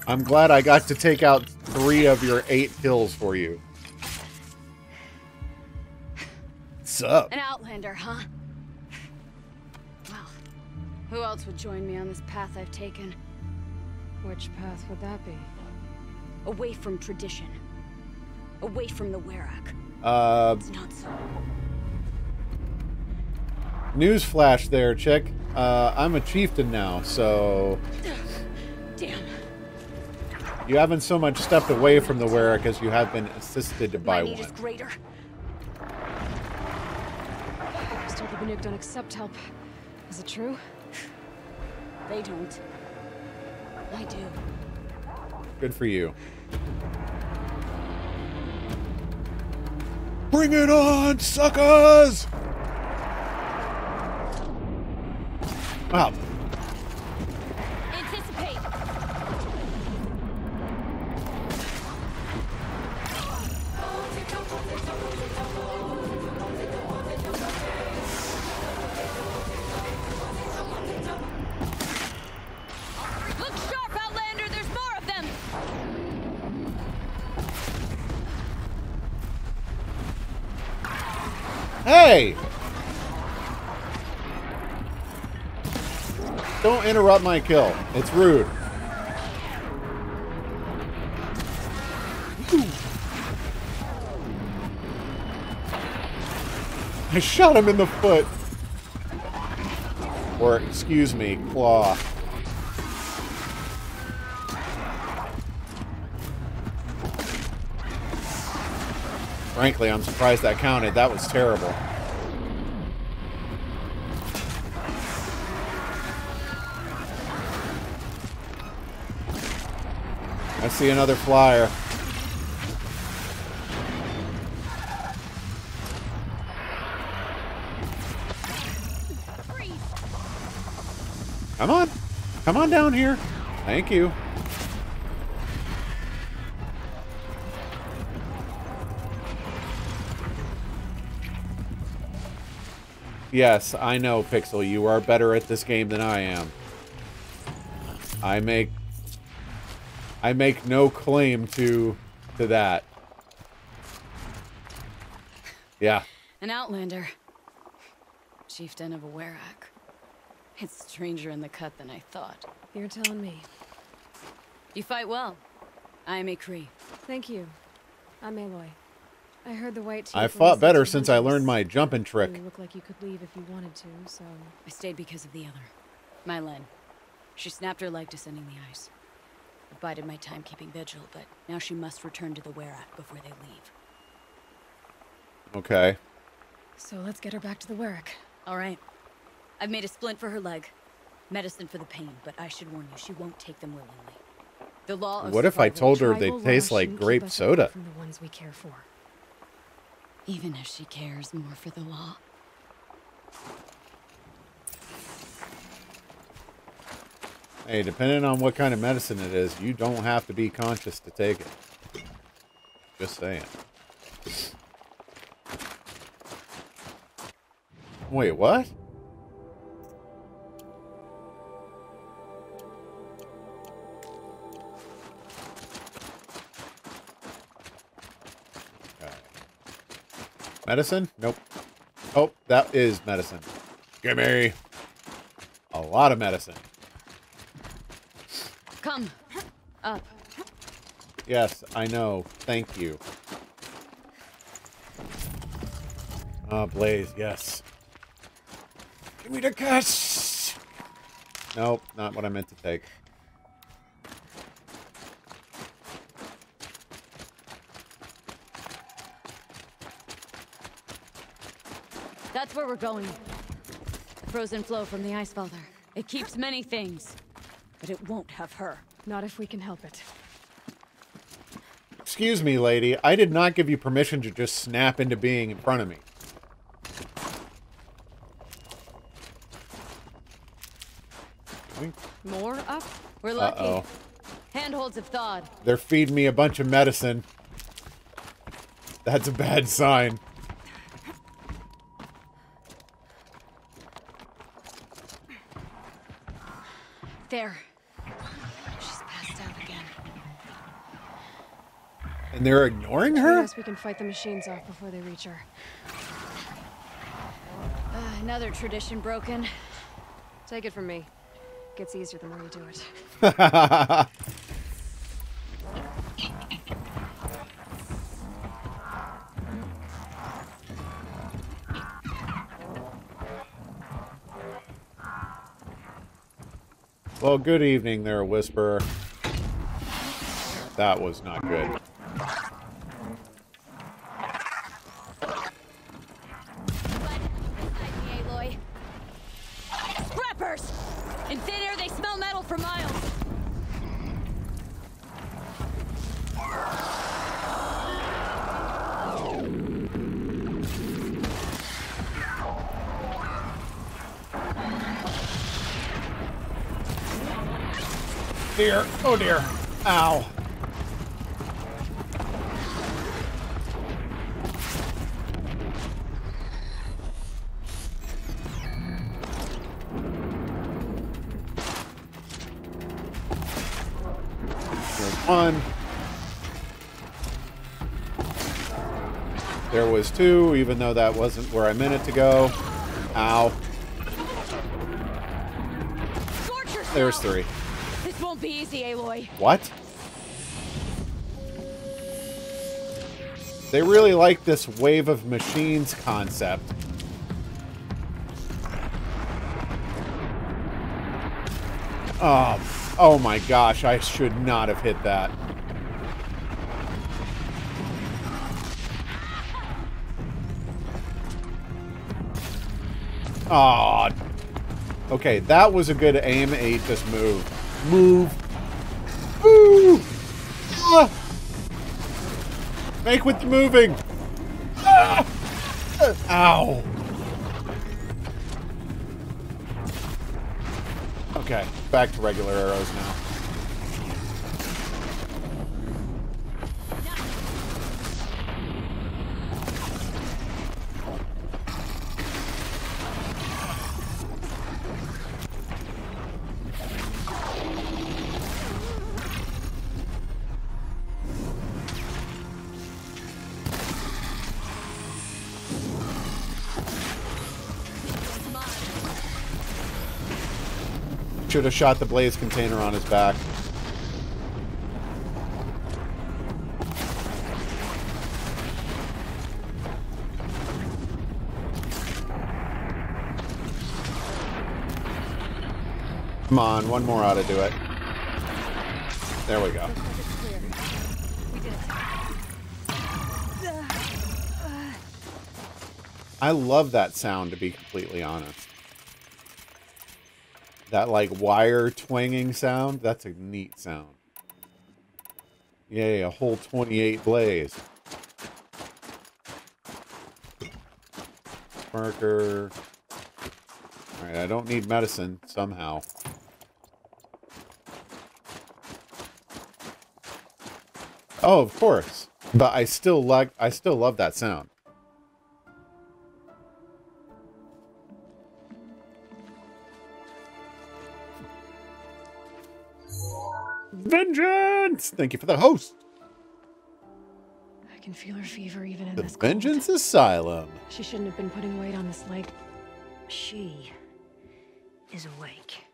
I'm glad I got to take out 3 of your 8 kills for you. What's up? An outlander, huh? Well, who else would join me on this path I've taken? Which path would that be? Away from tradition. Away from the Werak. It's not so. Newsflash there, chick. I'm a chieftain now, so... Damn. You haven't so much stepped away from the Werak as you have been assisted by My need one. is greater. I was told the Banuk don't accept help. Is it true? They don't. I do. Good for you. Bring it on, suckers! Wow. Anticipate. Look sharp, Outlander! There's more of them! Hey! Don't interrupt my kill. It's rude. I shot him in the foot. Or, excuse me, claw. Frankly, I'm surprised that counted. That was terrible. I see another flyer. Come on. Come on down here. Thank you. Yes, I know, Pixel. You are better at this game than I am. I make no claim to that. Yeah. An Outlander. Chieftain of a Werak. It's stranger in the cut than I thought. You're telling me. You fight well. I am a Kree. Thank you. I'm Aloy. I heard the White Teeth. I fought better since I learned my jumping trick. You look like you could leave if you wanted to, so... I stayed because of the other. Mylen. She snapped her leg descending the ice. I bided my time keeping vigil, but now she must return to the Werak before they leave. Okay. So let's get her back to the Werak. All right. I've made a splint for her leg. Medicine for the pain, but I should warn you, she won't take them willingly. The law of What if I told her they tribal taste law like shouldn't grape keep us soda? away from the ones we care for. Even if she cares more for the law. Hey, depending on what kind of medicine it is, you don't have to be conscious to take it. Just saying. Wait, what? Okay. Medicine? Nope. Oh, that is medicine. Give me a lot of medicine. Come. Up. Yes, I know. Thank you. Ah, Blaze, yes. Give me the cash! Nope, not what I meant to take. That's where we're going. The frozen flow from the Ice Father. It keeps many things, but it won't have her. Not if we can help it. Excuse me, lady. I did not give you permission to just snap into being in front of me. More up? We're lucky. Uh-oh. Handholds have thawed. They're feeding me a bunch of medicine. That's a bad sign. There. She's passed out again. And they're ignoring her? Unless we can fight the machines off before they reach her. Another tradition broken. Take it from me. Gets easier the more you do it. Well, good evening there, Whisperer. That was not good. Aloy. Scrappers! In thin air, they smell metal for miles. Dear, oh dear. Ow. There's one. There was two, even though that wasn't where I meant it to go. Ow. There's three. This won't be easy, Aloy. What? They really like this wave of machines concept. Oh my gosh, I should not have hit that. Aw. Okay, that was a good aim 8, just move. Move. Move! Ah! Make with the moving! Ah! Ow! Okay, back to regular arrows now. Should have shot the blaze container on his back. Come on, one more ought to do it. There we go. I love that sound, to be completely honest. That, like, wire twanging sound, that's a neat sound. Yay, a whole 28 blaze. Marker. Alright, I don't need medicine, somehow. Oh, of course. But I still love that sound. Vengeance! Thank you for the host. I can feel her fever even in The this cold. Vengeance Asylum. She shouldn't have been putting weight on this leg. She is awake.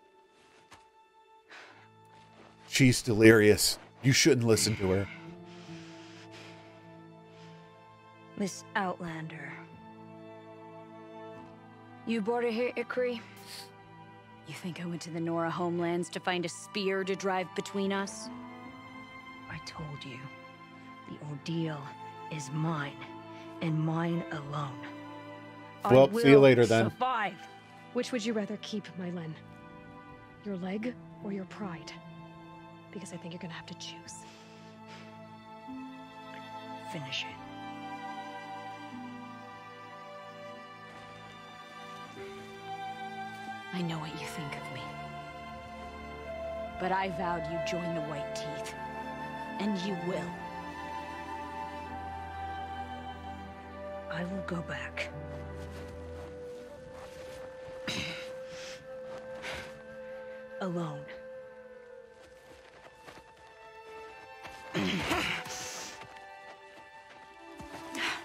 She's delirious. You shouldn't listen to her. Miss Outlander. You brought her here, Ikri? You think I went to the Nora homelands to find a spear to drive between us? I told you, the ordeal is mine, and mine alone. Well, see you later then. Survive. Which would you rather keep, Mylen? Your leg or your pride? Because I think you're gonna have to choose. Finish it. I know what you think of me. But I vowed you'd join the White Teeth. And you will. I will go back. Alone.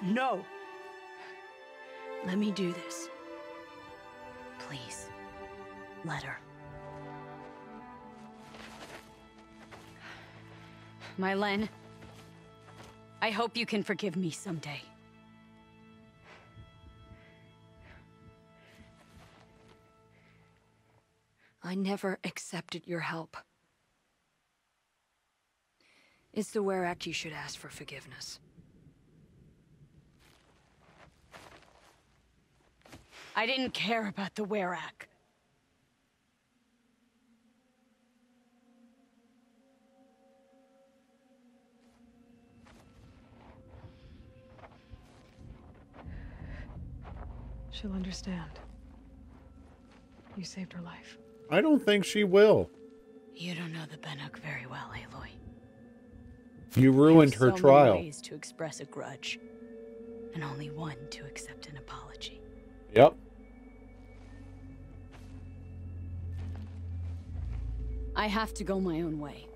No! Let me do this. Please. Let her. Mylen, I hope you can forgive me someday. I never accepted your help. It's the Werak you should ask for forgiveness. I didn't care about the Werak. She'll understand. You saved her life. I don't think she will. You don't know the Banuk very well, Aloy. You ruined her trial. Many ways to express a grudge, and only one to accept an apology. Yep. I have to go my own way.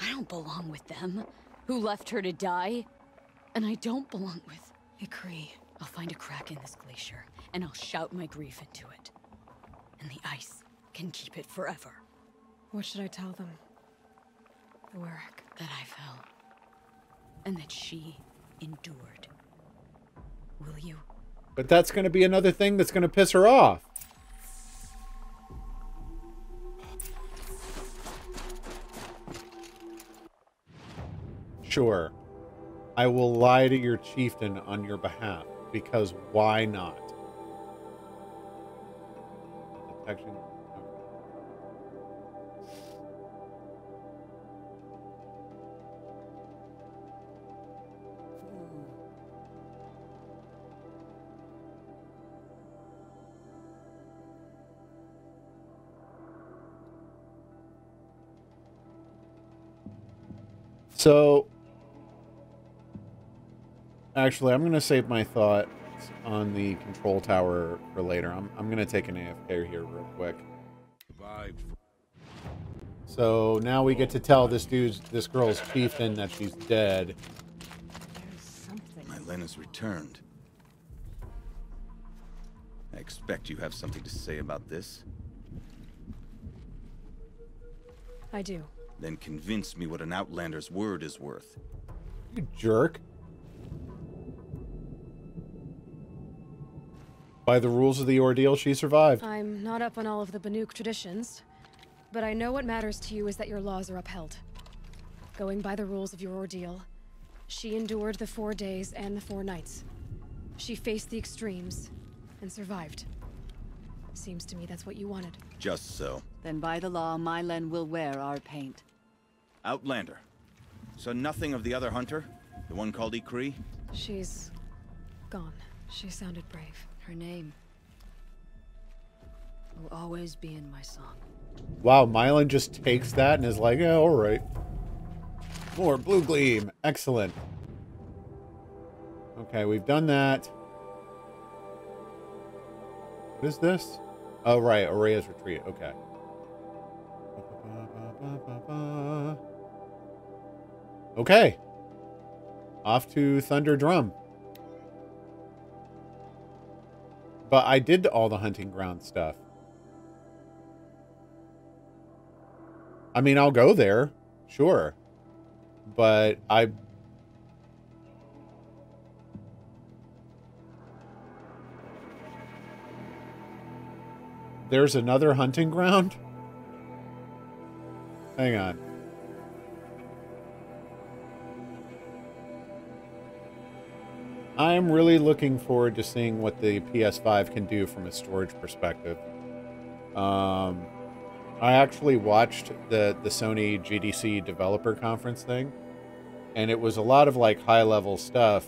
I don't belong with them, who left her to die. And I don't belong with Ykri. I'll find a crack in this glacier, and I'll shout my grief into it. And the ice can keep it forever. What should I tell them? The Werak. That I fell. And that she endured. Will you? But that's going to be another thing that's going to piss her off. Sure. I will lie to your chieftain on your behalf, because why not? Detection. So, actually, I'm going to save my thoughts on the control tower for later. I'm going to take an AFK here real quick. So now we get to tell this girl's chieftain that she's dead. Mylena's returned. I expect you have something to say about this. I do. Then convince me what an Outlander's word is worth. You jerk. By the rules of the ordeal, she survived. I'm not up on all of the Banuk traditions, but I know what matters to you is that your laws are upheld. Going by the rules of your ordeal, she endured the 4 days and the 4 nights. She faced the extremes and survived. Seems to me that's what you wanted. Just so. Then by the law, Mylen will wear our paint. Outlander. So nothing of the other hunter? The one called Ykri? She's gone. She sounded brave. Her name will always be in my song. Wow, Mylen just takes that and is like, yeah, all right. More blue gleam. Excellent. Okay, we've done that. What is this? Oh, right. Aurea's retreat. Okay. Okay. Off to Thunder Drum. But I did all the hunting ground stuff. I mean, I'll go there. Sure. But there's another hunting ground? Hang on. I'm really looking forward to seeing what the PS5 can do from a storage perspective. I actually watched the Sony GDC developer conference thing, and it was a lot of like high-level stuff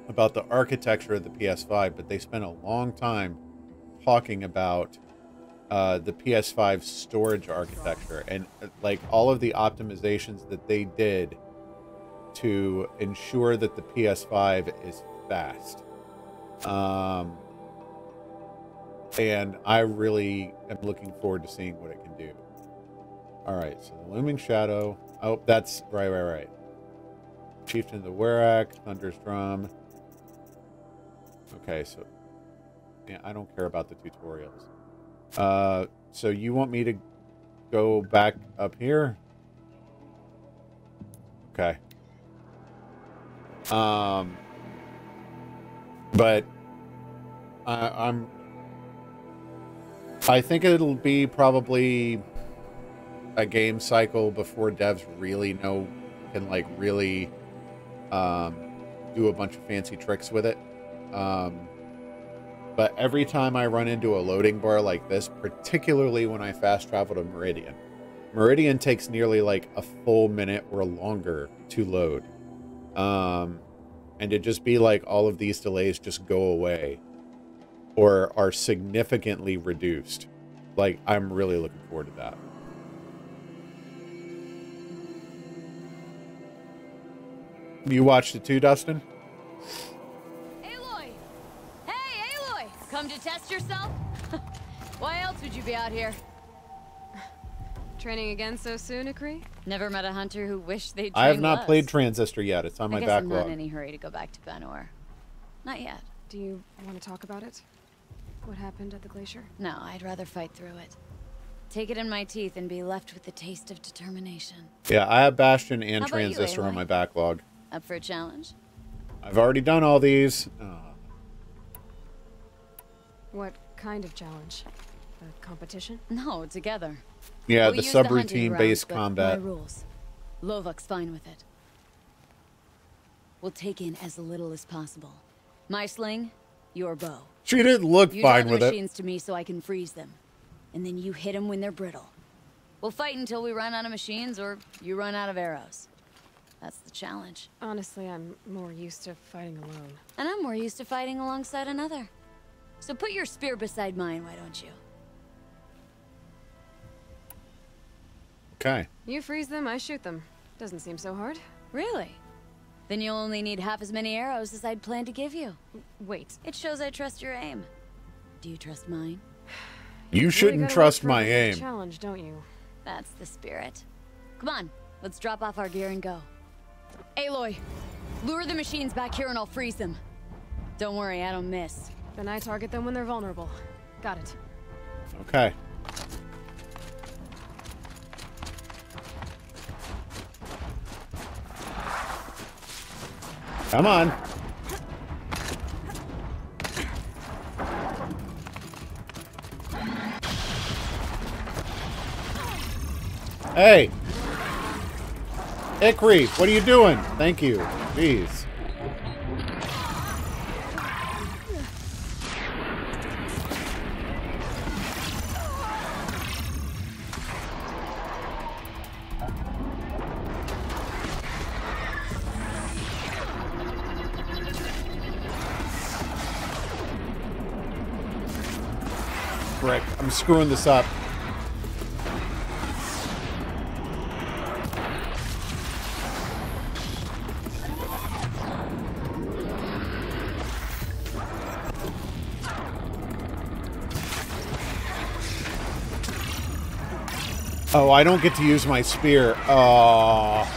about the architecture of the PS5, but they spent a long time talking about the PS5 storage architecture and like all of the optimizations that they did to ensure that the PS5 is fast. And I really am looking forward to seeing what it can do. All right, so the Looming Shadow. Oh, that's right. Chieftain of the Werak, Thunder's Drum. Okay, so yeah, I don't care about the tutorials. So you want me to go back up here? Okay. But I'm I think it'll be probably a game cycle before devs really can like really do a bunch of fancy tricks with it. But every time I run into a loading bar like this, particularly when I fast travel to Meridian, Meridian takes nearly like a full minute or longer to load. And to just be like all of these delays just go away or are significantly reduced. Like, I'm really looking forward to that. You watched it too, Dustin? Aloy! Hey, Aloy! Come to test yourself? Why else would you be out here? Training again so soon, Akri? Never met a hunter who wished they'd I have train not less. played Transistor yet. It's on my I guess backlog. I'm not in any hurry to go back to Banor. Not yet. Do you want to talk about it? What happened at the glacier? No, I'd rather fight through it. Take it in my teeth and be left with the taste of determination. Yeah, I have Bastion and How about you, Transistor on Aloy? my backlog. Up for a challenge? I've already done all these. What kind of challenge? A competition? No, together. Yeah, We'll the use the hunting subroutine-based grounds, but combat. My rules. Lovok's fine with it. We'll take in as little as possible. My sling, your bow. She didn't look You fine draw with the it. machines to me so I can freeze them. And then you hit them when they're brittle. We'll fight until we run out of machines or you run out of arrows. That's the challenge. Honestly, I'm more used to fighting alone. And I'm more used to fighting alongside another. So put your spear beside mine, why don't you? Okay. You freeze them, I shoot them. Doesn't seem so hard. Really? Then you'll only need half as many arrows as I'd planned to give you. Wait. It shows I trust your aim. Do you trust mine? You shouldn't trust my aim. Challenge, don't you? That's the spirit. Come on, let's drop off our gear and go. Aloy, lure the machines back here and I'll freeze them. Don't worry, I don't miss. Then I target them when they're vulnerable. Got it. Okay. Come on. Hey! Ikri, what are you doing? Thank you. Jeez. Frick, I'm screwing this up. Oh, I don't get to use my spear. Oh.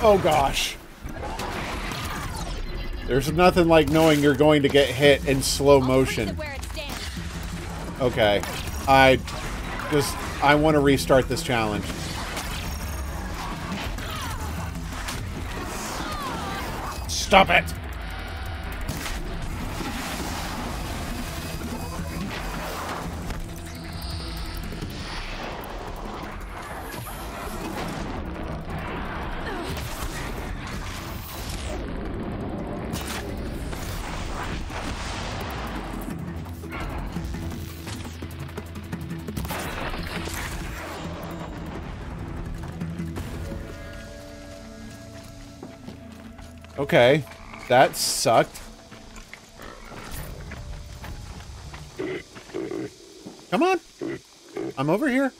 Oh gosh. There's nothing like knowing you're going to get hit in slow motion. Okay. I want to restart this challenge. Stop it! Okay, that sucked. Come on. I'm over here.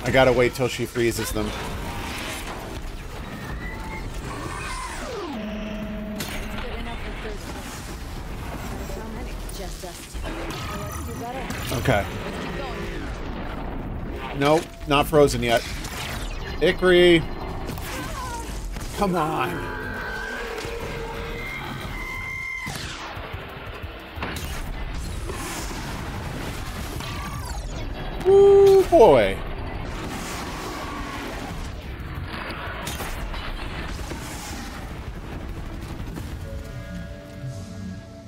I gotta wait till she freezes them. Okay. Nope, not frozen yet. Ikri! Come on. Ooh, boy.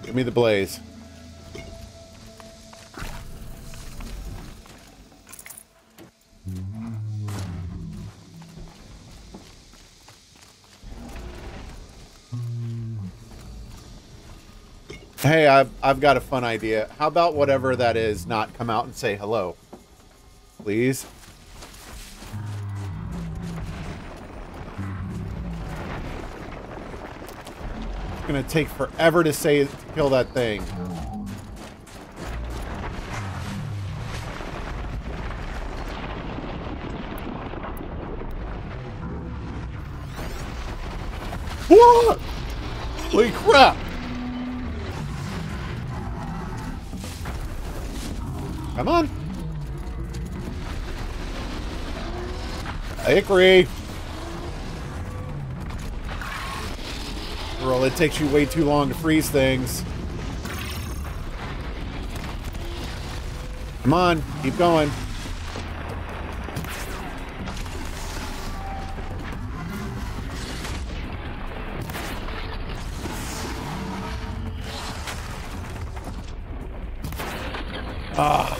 Give me the blaze. Hey, I've got a fun idea. How about whatever that is not come out and say hello? Please? It's gonna take forever to kill that thing. What? Holy crap! Come on. Hickory. Girl, it takes you way too long to freeze things. Come on, keep going. Ah.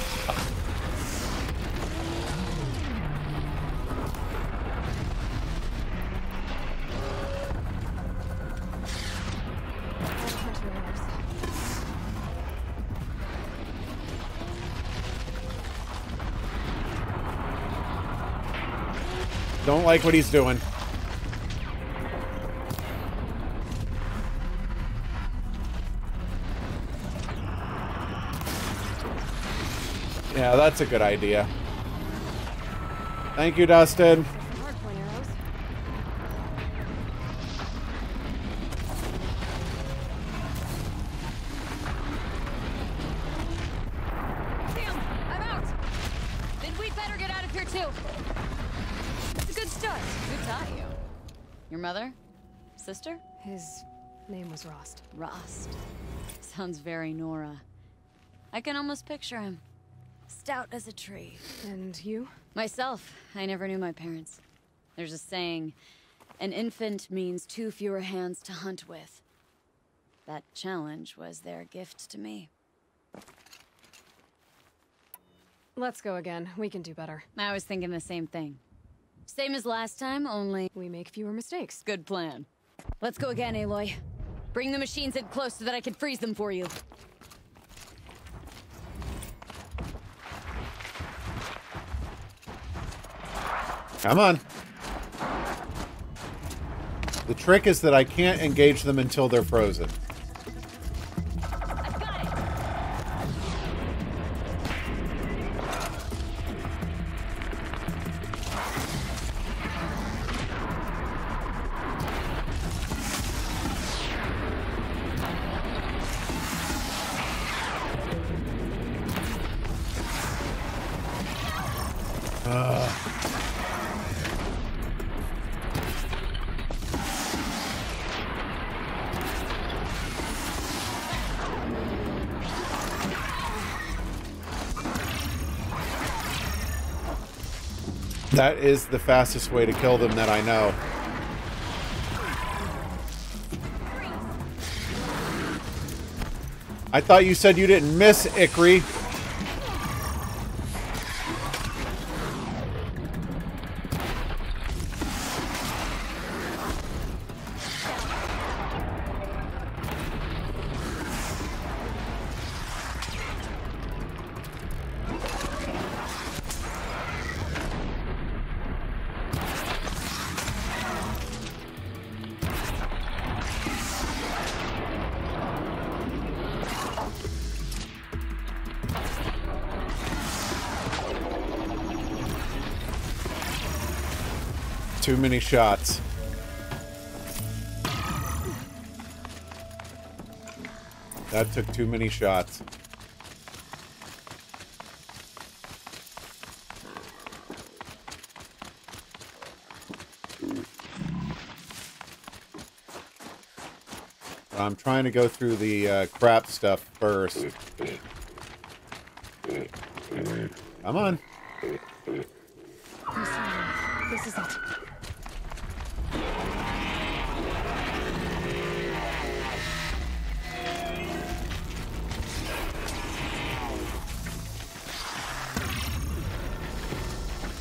Don't like what he's doing. Yeah, that's a good idea. Thank you, Dustin. Damn, I'm out. Then we'd better get out of here too. It's a good start. Good tie, you. Your mother? Sister? His name was Rost. Rost. Sounds very Nora. I can almost picture him. Stout as a tree. And you? Myself. I never knew my parents. There's a saying, an infant means 2 fewer hands to hunt with. That challenge was their gift to me. Let's go again. We can do better. I was thinking the same thing. Same as last time, only... we make fewer mistakes. Good plan. Let's go again, Aloy. Bring the machines in close so that I can freeze them for you. Come on. The trick is that I can't engage them until they're frozen. That is the fastest way to kill them that I know. I thought you said you didn't miss, Ikri. Too many shots. That took too many shots. I'm trying to go through the crap stuff first. Come on. I'm sorry. This is it.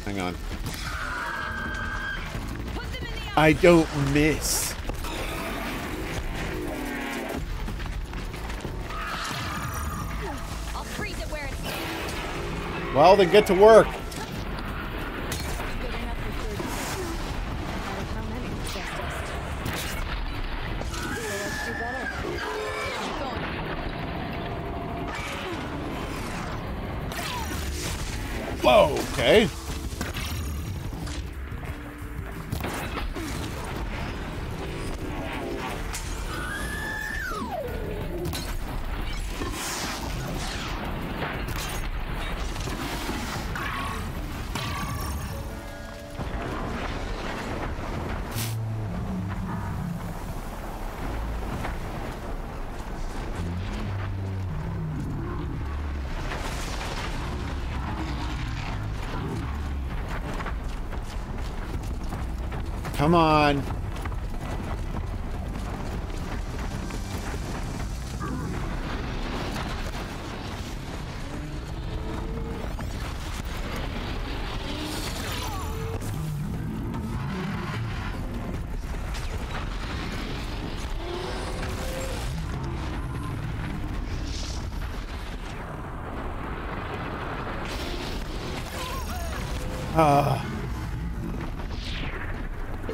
Hang on. I don't miss. I'll freeze it where it's. Well, then get to work. Whoa, okay. Come on.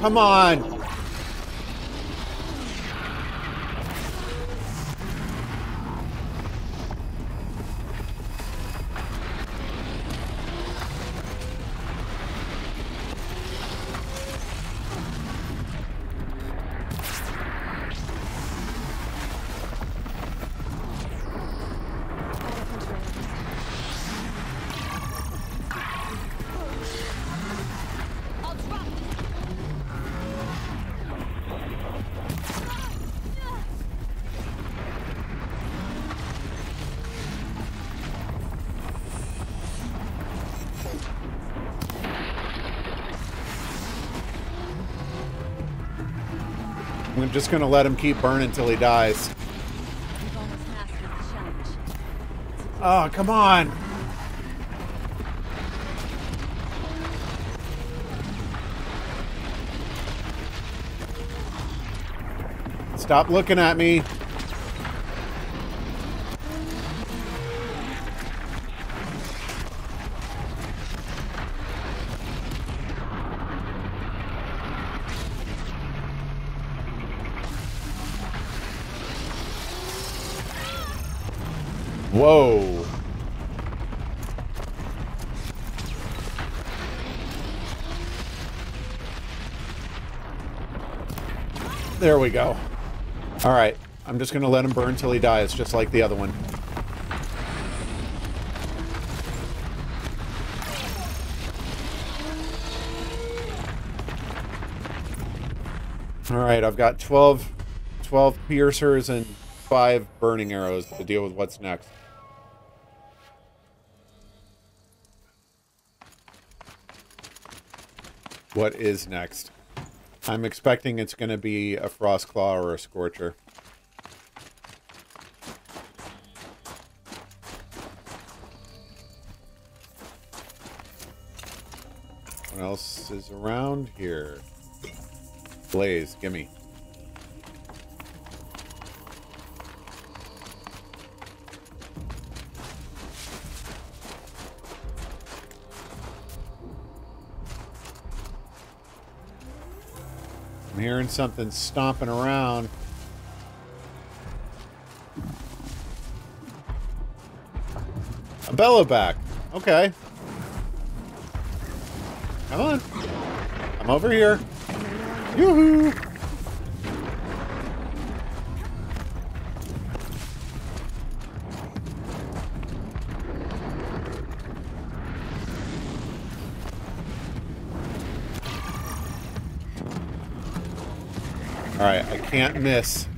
Come on. I'm just gonna let him keep burning until he dies. Oh, come on. Stop looking at me. Whoa. There we go. All right. I'm just going to let him burn till he dies, just like the other one. All right. I've got 12 piercers and 5 burning arrows to deal with what's next. What is next? I'm expecting it's going to be a Frostclaw or a Scorcher. What else is around here? Blaze, gimme. I'm hearing something stomping around. A Bellowback. Okay. Come on. I'm over here. Yoo-hoo! Alright, I can't miss.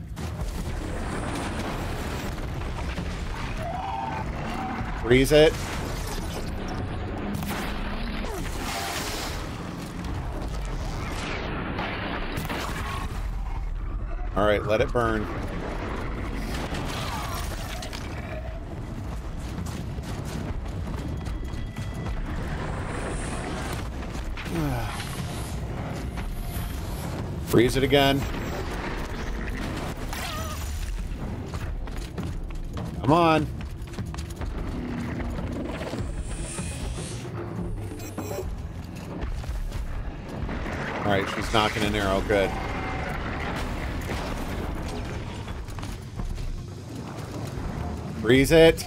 Freeze it. All right, let it burn. Freeze it again. Come on. All right, she's knocking an arrow. Good. Freeze it.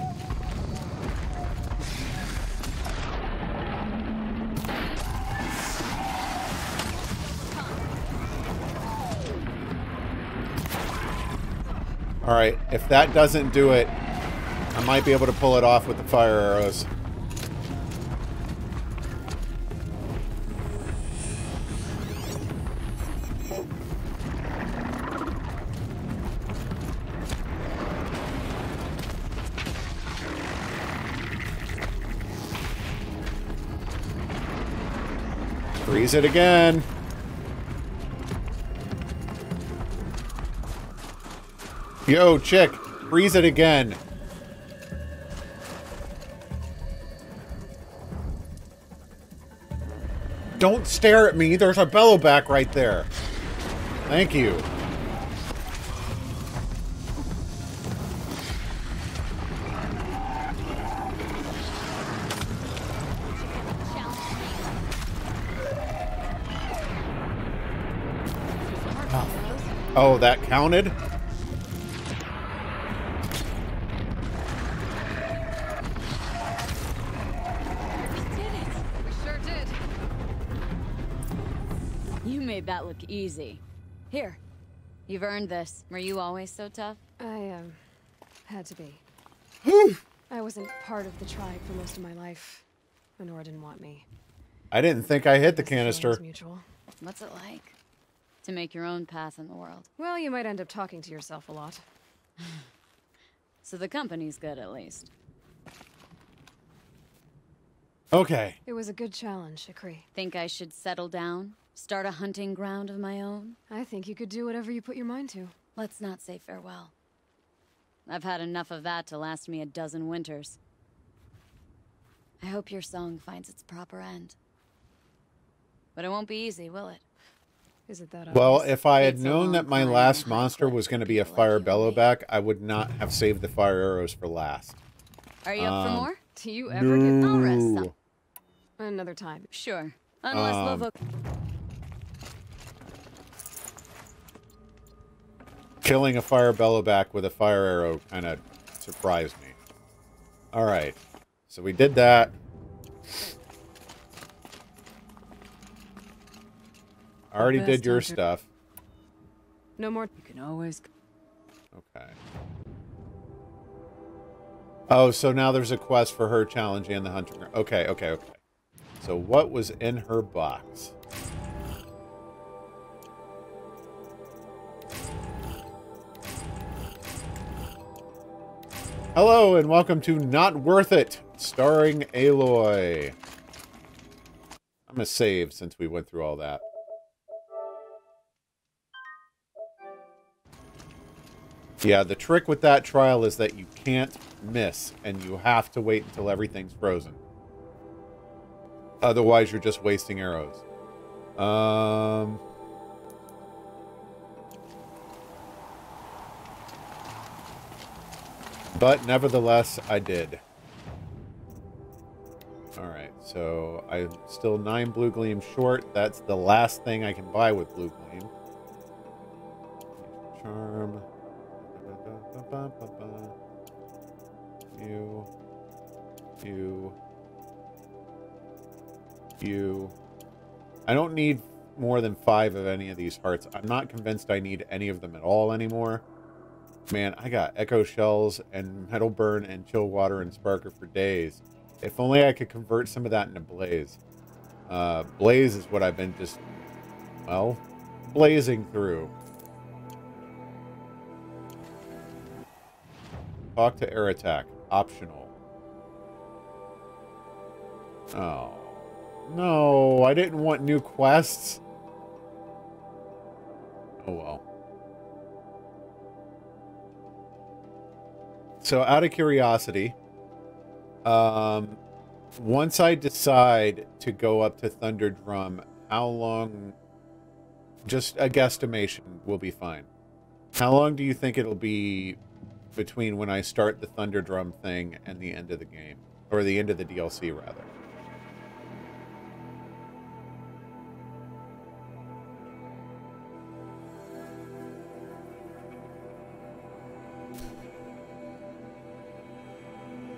All right, if that doesn't do it, I might be able to pull it off with the fire arrows. Freeze it again. Yo, chick, freeze it again. Don't stare at me. There's a bellowback right there. Thank you. Oh, that counted? That look easy. Here, you've earned this. Were you always so tough? I, had to be. I wasn't part of the tribe for most of my life. Nora didn't want me. I didn't think I hit the canister. Mutual. What's it like to make your own path in the world? Well, you might end up talking to yourself a lot. So the company's good, at least. Okay. It was a good challenge, Ikri. Think I should settle down? Start a hunting ground of my own? I think you could do whatever you put your mind to. Let's not say farewell. I've had enough of that to last me a dozen winters. I hope your song finds its proper end. But it won't be easy, will it? Is it that well, if I had known that my last monster was going to be a fire bellowback, I would not have saved the fire arrows for last. Are you up for more? Do you ever get... I'll rest some. Another time. Sure. Unless Lovo... Killing a fire bellowback with a fire arrow kind of surprised me. All right. So we did that. I already did your stuff. No more. You can always... Okay. Oh, so now there's a quest for her challenging the hunting. Okay. So what was in her box? Hello and welcome to Not Worth It, starring Aloy. I'm gonna save since we went through all that. Yeah, the trick with that trial is that you can't miss, and you have to wait until everything's frozen. Otherwise, you're just wasting arrows. But nevertheless, I did. Alright, so I'm still 9 Blue Gleam short. That's the last thing I can buy with Blue Gleam. Charm. You. I don't need more than 5 of any of these hearts. I'm not convinced I need any of them at all anymore. Man, I got Echo Shells and Metal Burn and Chill Water and Sparker for days. If only I could convert some of that into Blaze. Blaze is what I've been just, well, blazing through. Talk to Air Attack. Optional. Oh. No, I didn't want new quests. Oh well. So out of curiosity, once I decide to go up to Thunderdrum, how long, just a guesstimation will be fine. How long do you think it'll be between when I start the Thunderdrum thing and the end of the game? Or the end of the DLC, rather.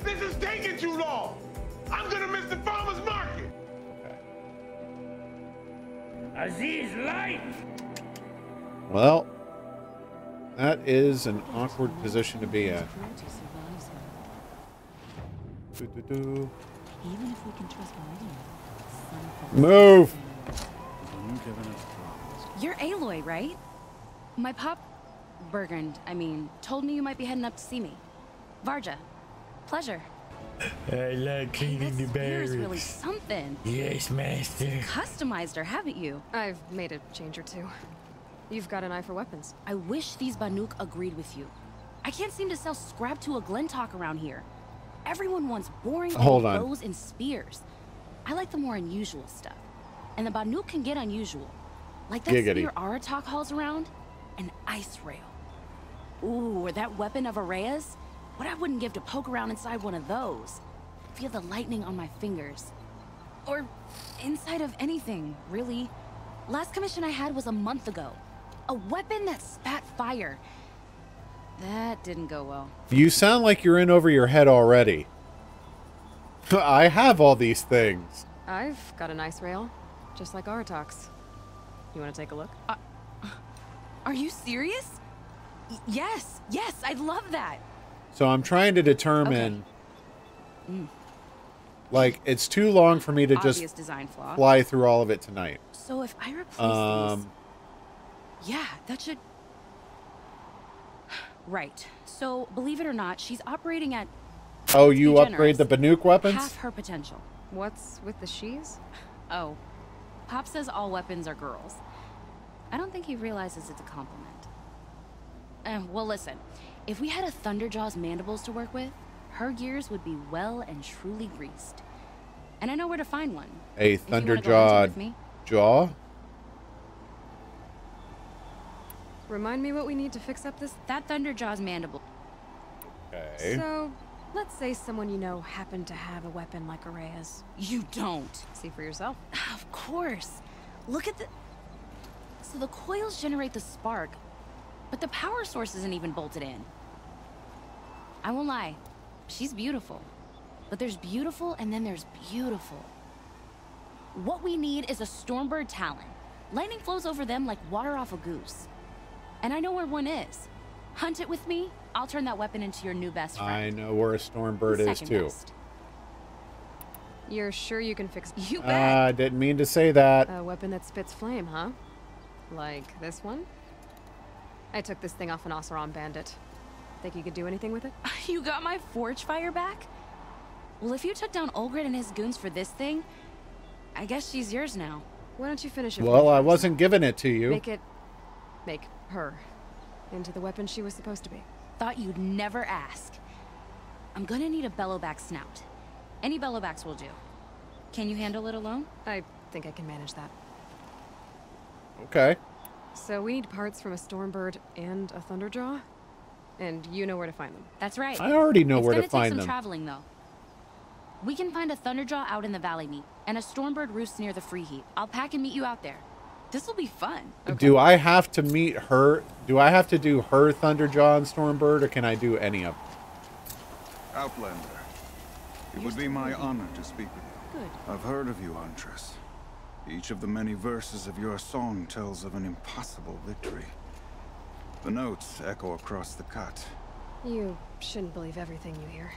This is taking too long. I'm gonna miss the farmer's market. Aziz, light! Well, that is an awkward position to be in. Even if we can trust Meridian. Move! You're Aloy, right? My pop, Bergund, told me you might be heading up to see me. Varja, pleasure. I like cleaning the barrels. This beer is really something. Yes, master. Customized her, haven't you? I've made a change or two. You've got an eye for weapons. I wish these Banuk agreed with you. I can't seem to sell scrap to a Glentalk around here. Everyone wants boring old bows and spears. I like the more unusual stuff. And the Banuk can get unusual. Like that spear Aratak hauls around. An ice rail. Ooh, or that weapon of Araya's. What I wouldn't give to poke around inside one of those. Feel the lightning on my fingers. Or inside of anything, really. Last commission I had was a month ago. A weapon that spat fire. That didn't go well. You sound like you're in over your head already. I have all these things. I've got an ice rail, just like Aratak's. You want to take a look? Are you serious? Yes, I'd love that. So I'm trying to determine... Like, it's too long for me to just fly through all of it tonight. So if I replace these... Yeah, that should... Right. So, believe it or not, she's operating at... Oh, you upgrade the Banuk weapons? Half her potential. What's with the she's? Oh. Pop says all weapons are girls. I don't think he realizes it's a compliment. Well, listen. If we had a Thunderjaw's mandibles to work with, her gears would be well and truly greased. And I know where to find one. A Thunderjaw jaw? Remind me what we need to fix up this... That Thunderjaw's mandible. Okay. So, let's say someone you know happened to have a weapon like Araya's. You don't. See for yourself. Of course. Look at the... So the coils generate the spark, but the power source isn't even bolted in. I won't lie. She's beautiful. But there's beautiful and then there's beautiful. What we need is a Stormbird Talon. Lightning flows over them like water off a goose. And I know where one is. Hunt it with me. I'll turn that weapon into your new best friend. I know where a Stormbird is too. Best. You're sure you can fix... You bet. I didn't mean to say that. A weapon that spits flame, huh? Like this one? I took this thing off an Oseram bandit. Think you could do anything with it? You got my Forge Fire back? Well, if you took down Olgrid and his goons for this thing, I guess she's yours now. Why don't you finish it? Well, I wasn't giving it to you. Make her into the weapon she was supposed to be. Thought you'd never ask. I'm gonna need a bellowback snout. Any bellowbacks will do. Can you handle it alone? I think I can manage that. Okay. So we need parts from a Stormbird and a Thunderjaw? And you know where to find them. That's right. I already know where to find them. It's gonna take some traveling, though. We can find a Thunderjaw out in the Valley Meet, and a Stormbird roosts near the Free Heat. I'll pack and meet you out there. This'll be fun. Okay. Do I have to meet her? Do I have to do her Thunderjaw and Stormbird, or can I do any of them? Outlander, it would be my honor to speak with you. Good. I've heard of you, Huntress. Each of the many verses of your song tells of an impossible victory. The notes echo across the cut. You shouldn't believe everything you hear.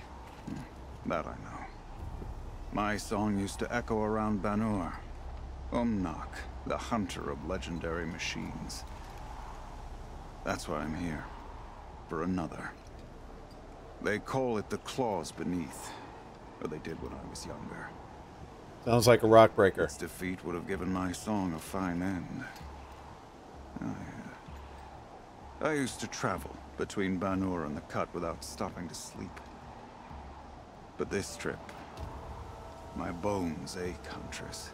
That I know. My song used to echo around Banur. Umnak, the hunter of legendary machines. That's why I'm here. For another. They call it the Claws Beneath. Or they did when I was younger. Sounds like a rock breaker. Its defeat would have given my song a fine end. I used to travel between Banur and the Cut without stopping to sleep. But this trip, my bones ache, Huntress.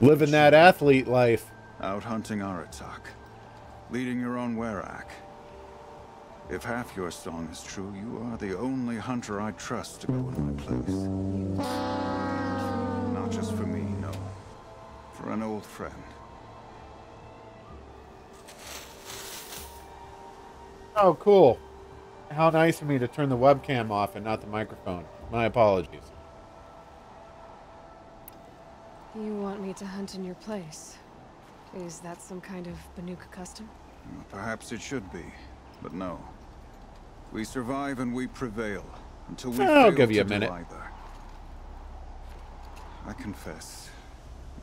Living that athlete life. Out hunting Aratak. Leading your own Werak. If half your song is true, you are the only hunter I trust to go in my place. Not just for me, no. For an old friend. Oh, cool. How nice of me to turn the webcam off and not the microphone. My apologies. You want me to hunt in your place? Is that some kind of Banuk custom? Well, perhaps it should be, but no. We survive and we prevail until we I'll fail give you a to minute. do either. I confess,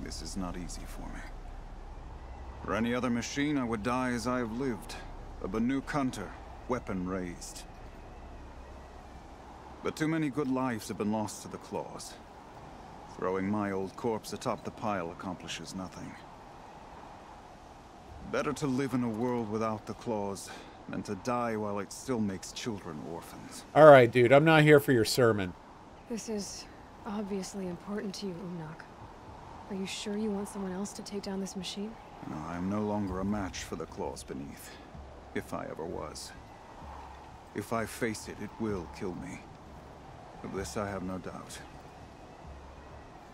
this is not easy for me. For any other machine, I would die as I have lived. A Banuk hunter, weapon raised. But too many good lives have been lost to the claws. Throwing my old corpse atop the pile accomplishes nothing. Better to live in a world without the claws than to die while it still makes children orphans. All right, dude. I'm not here for your sermon. This is obviously important to you, Umnak. Are you sure you want someone else to take down this machine? No, I am no longer a match for the claws beneath. If I ever was. If I face it, it will kill me. Of this I have no doubt.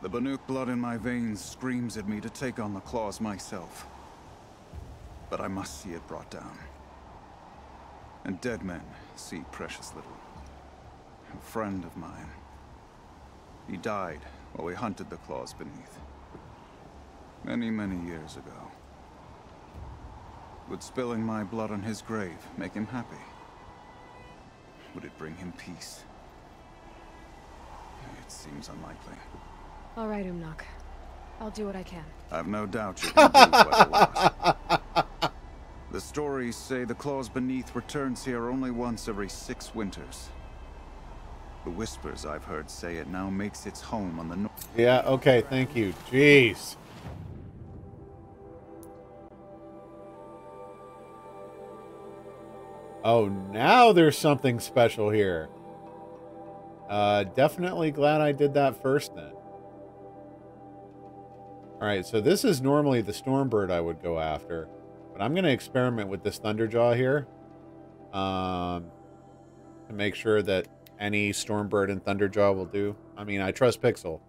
The Banuk blood in my veins screams at me to take on the claws myself. But I must see it brought down. And dead men see precious little. A friend of mine. He died while we hunted the claws beneath. Many, many years ago. Would spilling my blood on his grave make him happy? Would it bring him peace? It seems unlikely. All right, Umnak. I'll do what I can. I've no doubt you can do quite a lot. The stories say the claws beneath returns here only once every 6 winters. The whispers I've heard say it now makes its home on the north. Yeah, okay, thank you. Jeez. Oh, now there's something special here. Definitely glad I did that first then. Alright, so this is normally the Stormbird I would go after. But I'm going to experiment with this Thunderjaw here. To make sure that any Stormbird and Thunderjaw will do. I mean, I trust Pixel.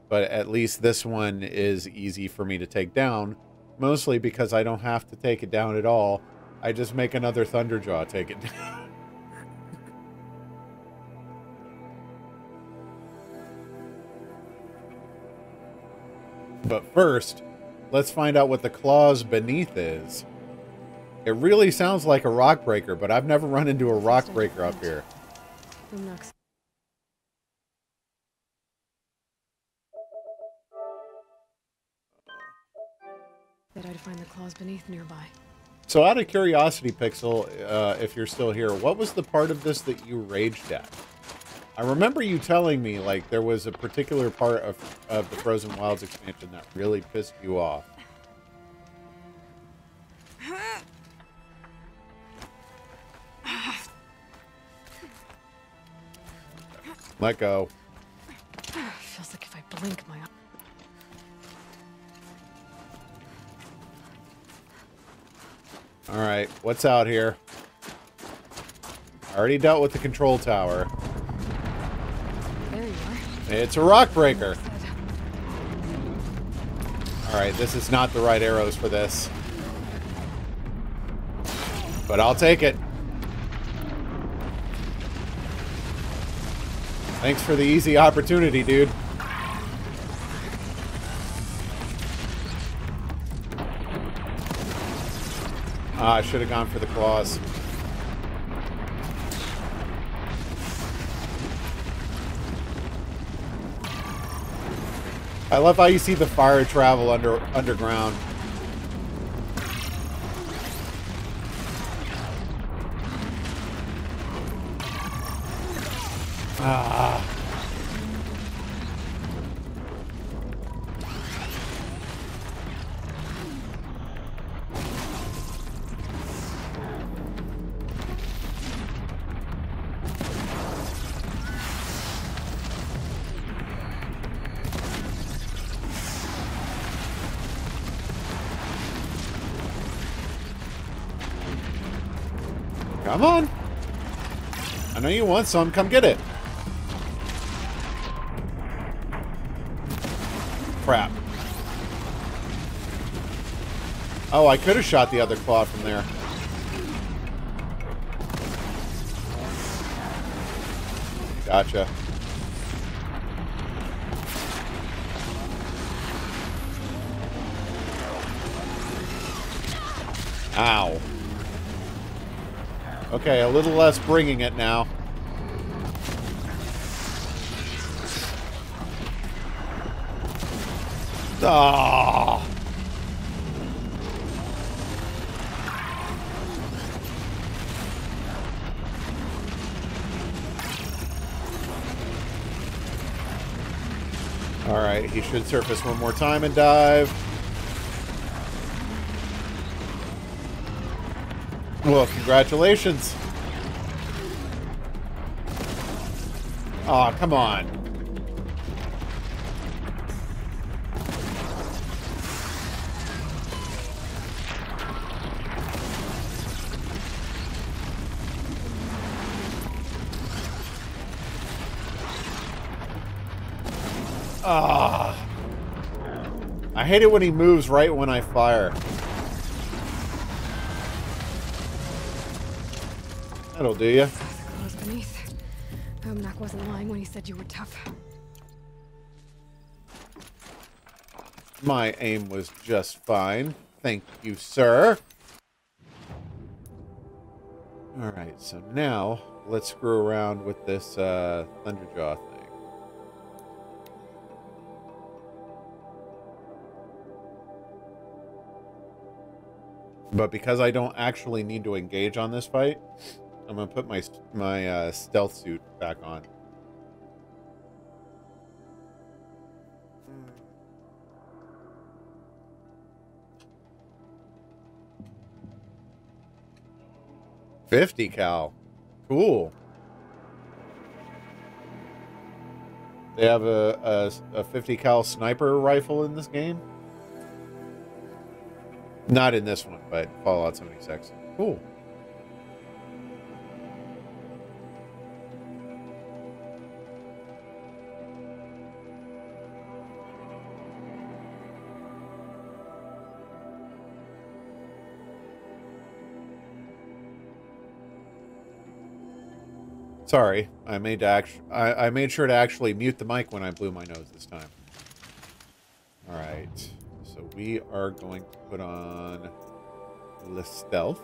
But at least this one is easy for me to take down. Mostly because I don't have to take it down at all. I just make another Thunderjaw take it down. But first, let's find out what the claws beneath is. It really sounds like a rock breaker, but I've never run into a rock breaker up here. Umnak's that I'd find the claws beneath nearby. So out of curiosity, Pixel, if you're still here, what was the part of this that you raged at? I remember you telling me, like, there was a particular part of the Frozen Wilds expansion that really pissed you off. Let go. Feels like if I blink, my... Alright, what's out here? I already dealt with the control tower. There you are. It's a rock breaker. Alright, this is not the right arrows for this. But I'll take it. Thanks for the easy opportunity, dude. Ah, I should have gone for the claws. I love how you see the fire travel underground. Ah. Come on. I know you want some. Come get it. Crap. Oh, I could have shot the other claw from there. Gotcha. Ow. Okay, a little less bringing it now. Ah. Alright, he should surface one more time and dive. Well, congratulations. Aw, come on. Ah. I hate it when he moves right when I fire. That'll do ya. Claws beneath. Omnak wasn't lying when he said you were tough. My aim was just fine. Thank you, sir. Alright, so now let's screw around with this Thunderjaw thing. But because I don't actually need to engage on this fight, I'm going to put my stealth suit back on. .50 cal. Cool. They have a 50 cal sniper rifle in this game? Not in this one, but Fallout 76. Cool. Sorry, I made sure to actually mute the mic when I blew my nose this time. All right, so we are going to put on the stealth.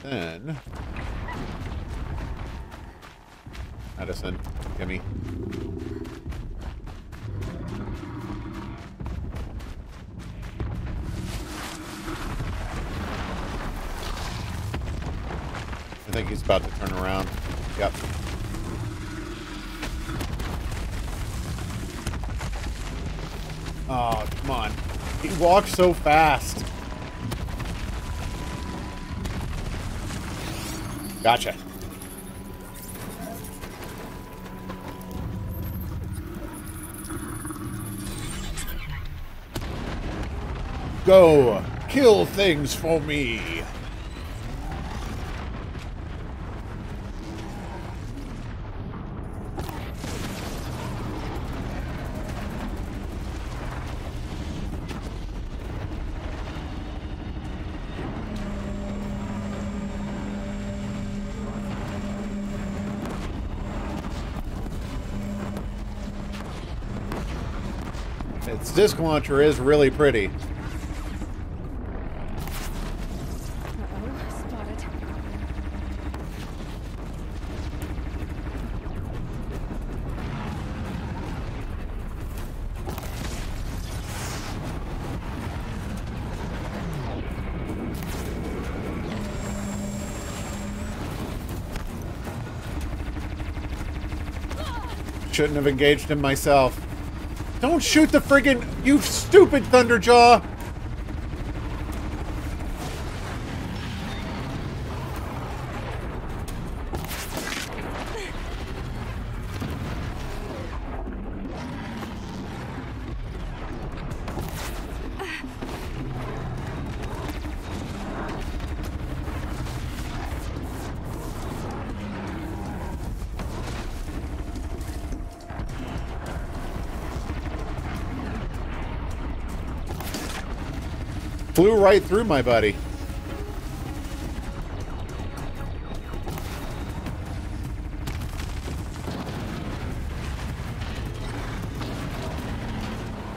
Then Madison, gimme. I think he's about to turn around. Yep. Oh, come on. He walks so fast. Gotcha. Go, kill things for me. Its disc launcher is really pretty. Shouldn't have engaged him myself. Don't shoot the friggin', you stupid Thunderjaw! Flew right through my buddy.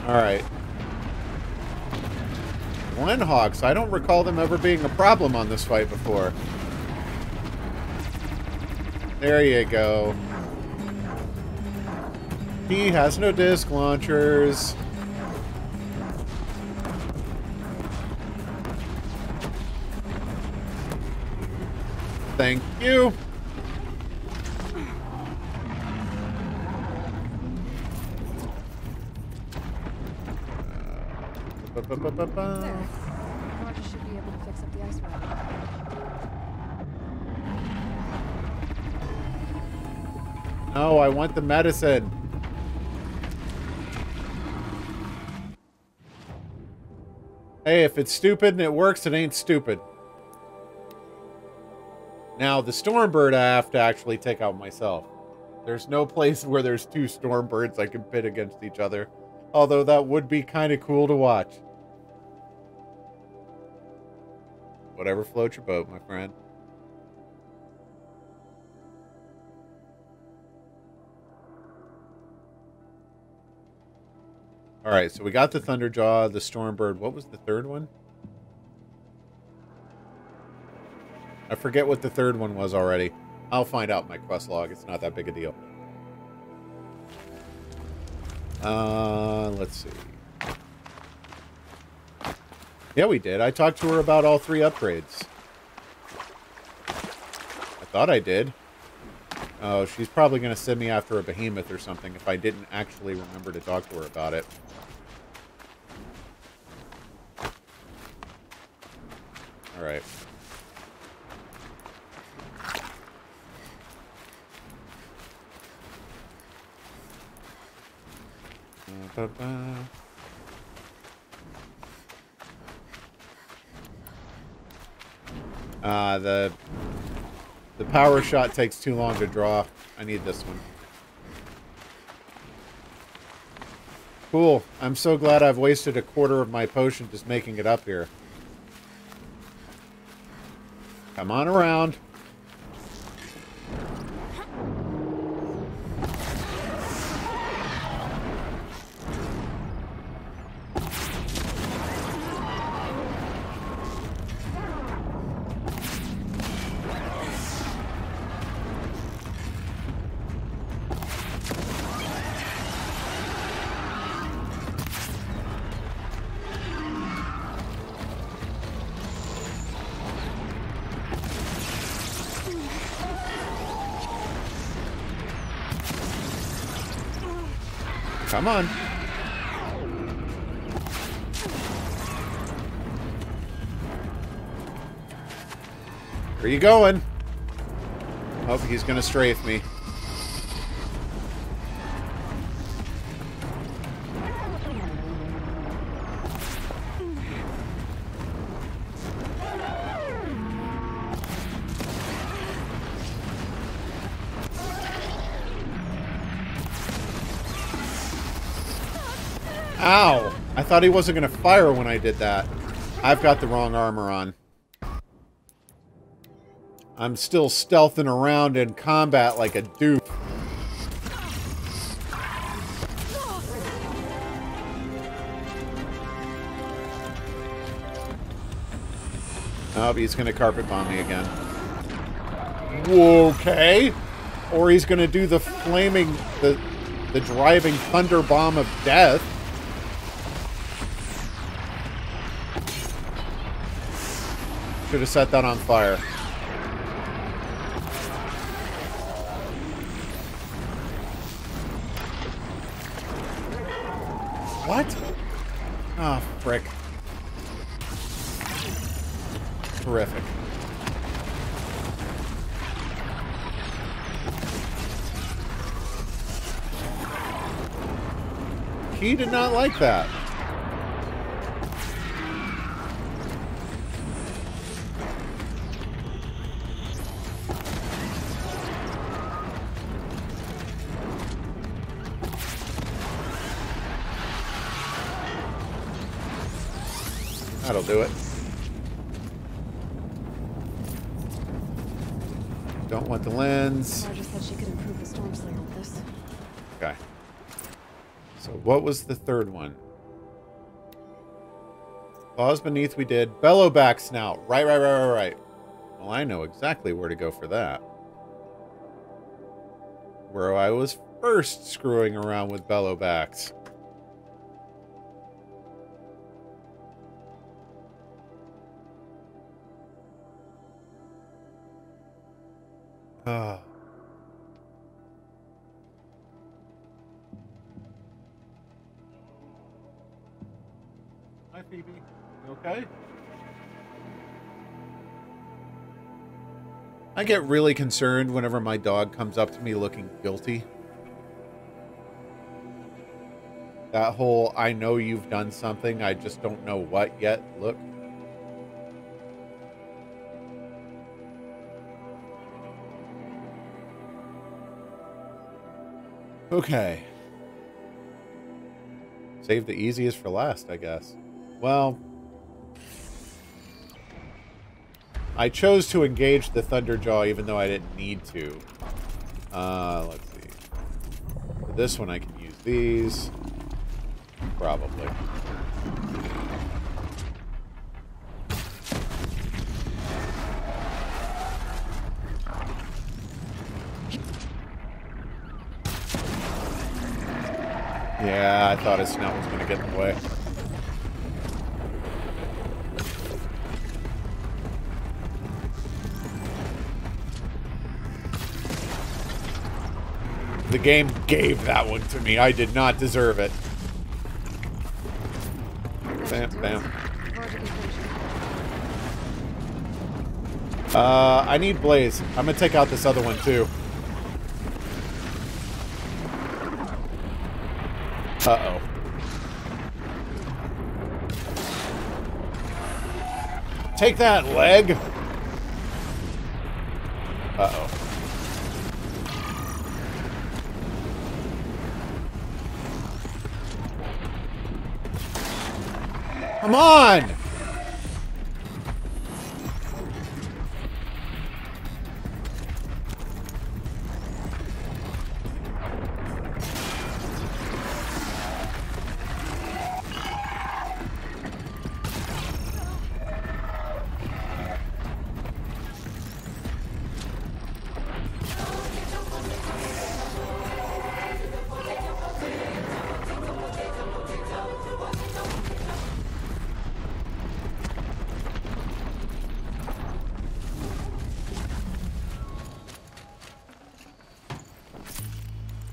Alright. Glenhawks. I don't recall them ever being a problem on this fight before. There you go. He has no disc launchers. Thank you. There. Roger should be able to fix up the ice rod. No, I want the medicine. Hey, if it's stupid and it works, it ain't stupid. Now, the Stormbird I have to actually take out myself. There's no place where there's two Stormbirds I can pit against each other. Although that would be kind of cool to watch. Whatever floats your boat, my friend. Alright, so we got the Thunderjaw, the Stormbird. What was the third one? I forget what the third one was already. I'll find out in my quest log. It's not that big a deal. Let's see. Yeah, we did. I talked to her about all 3 upgrades. I thought I did. Oh, she's probably going to send me after a behemoth or something if I didn't actually remember to talk to her about it. Alright. The power shot takes too long to draw. I need this one. Cool. I'm so glad I've wasted a quarter of my potion just making it up here. Come on around. Come on. Where are you going? Oh, he's gonna strafe me. Ow! I thought he wasn't going to fire when I did that. I've got the wrong armor on. I'm still stealthing around in combat like a dupe. Oh, he's going to carpet bomb me again. Okay. Or he's going to do the flaming, the driving thunder bomb of death. Should have set that on fire. What? Oh, frick. Terrific. He did not like that. That'll do it. Don't want the lens. Marja said she could improve the storm slinger with this. Okay. So what was the third one? Claws beneath we did. Bellowback snout. Right. Well, I know exactly where to go for that. Where I was first screwing around with bellowbacks. Ah. Hi, Phoebe. You okay? I get really concerned whenever my dog comes up to me looking guilty. That whole, I know you've done something, I just don't know what yet, look. Okay. Save the easiest for last, I guess. Well, I chose to engage the Thunderjaw even though I didn't need to. Let's see. For this one I can use these. Probably. Yeah, I thought his snout was going to get in the way. The game gave that one to me. I did not deserve it. Bam, bam. I need Blaze. I'm going to take out this other one, too. Uh-oh. Take that, leg! Uh-oh. Come on!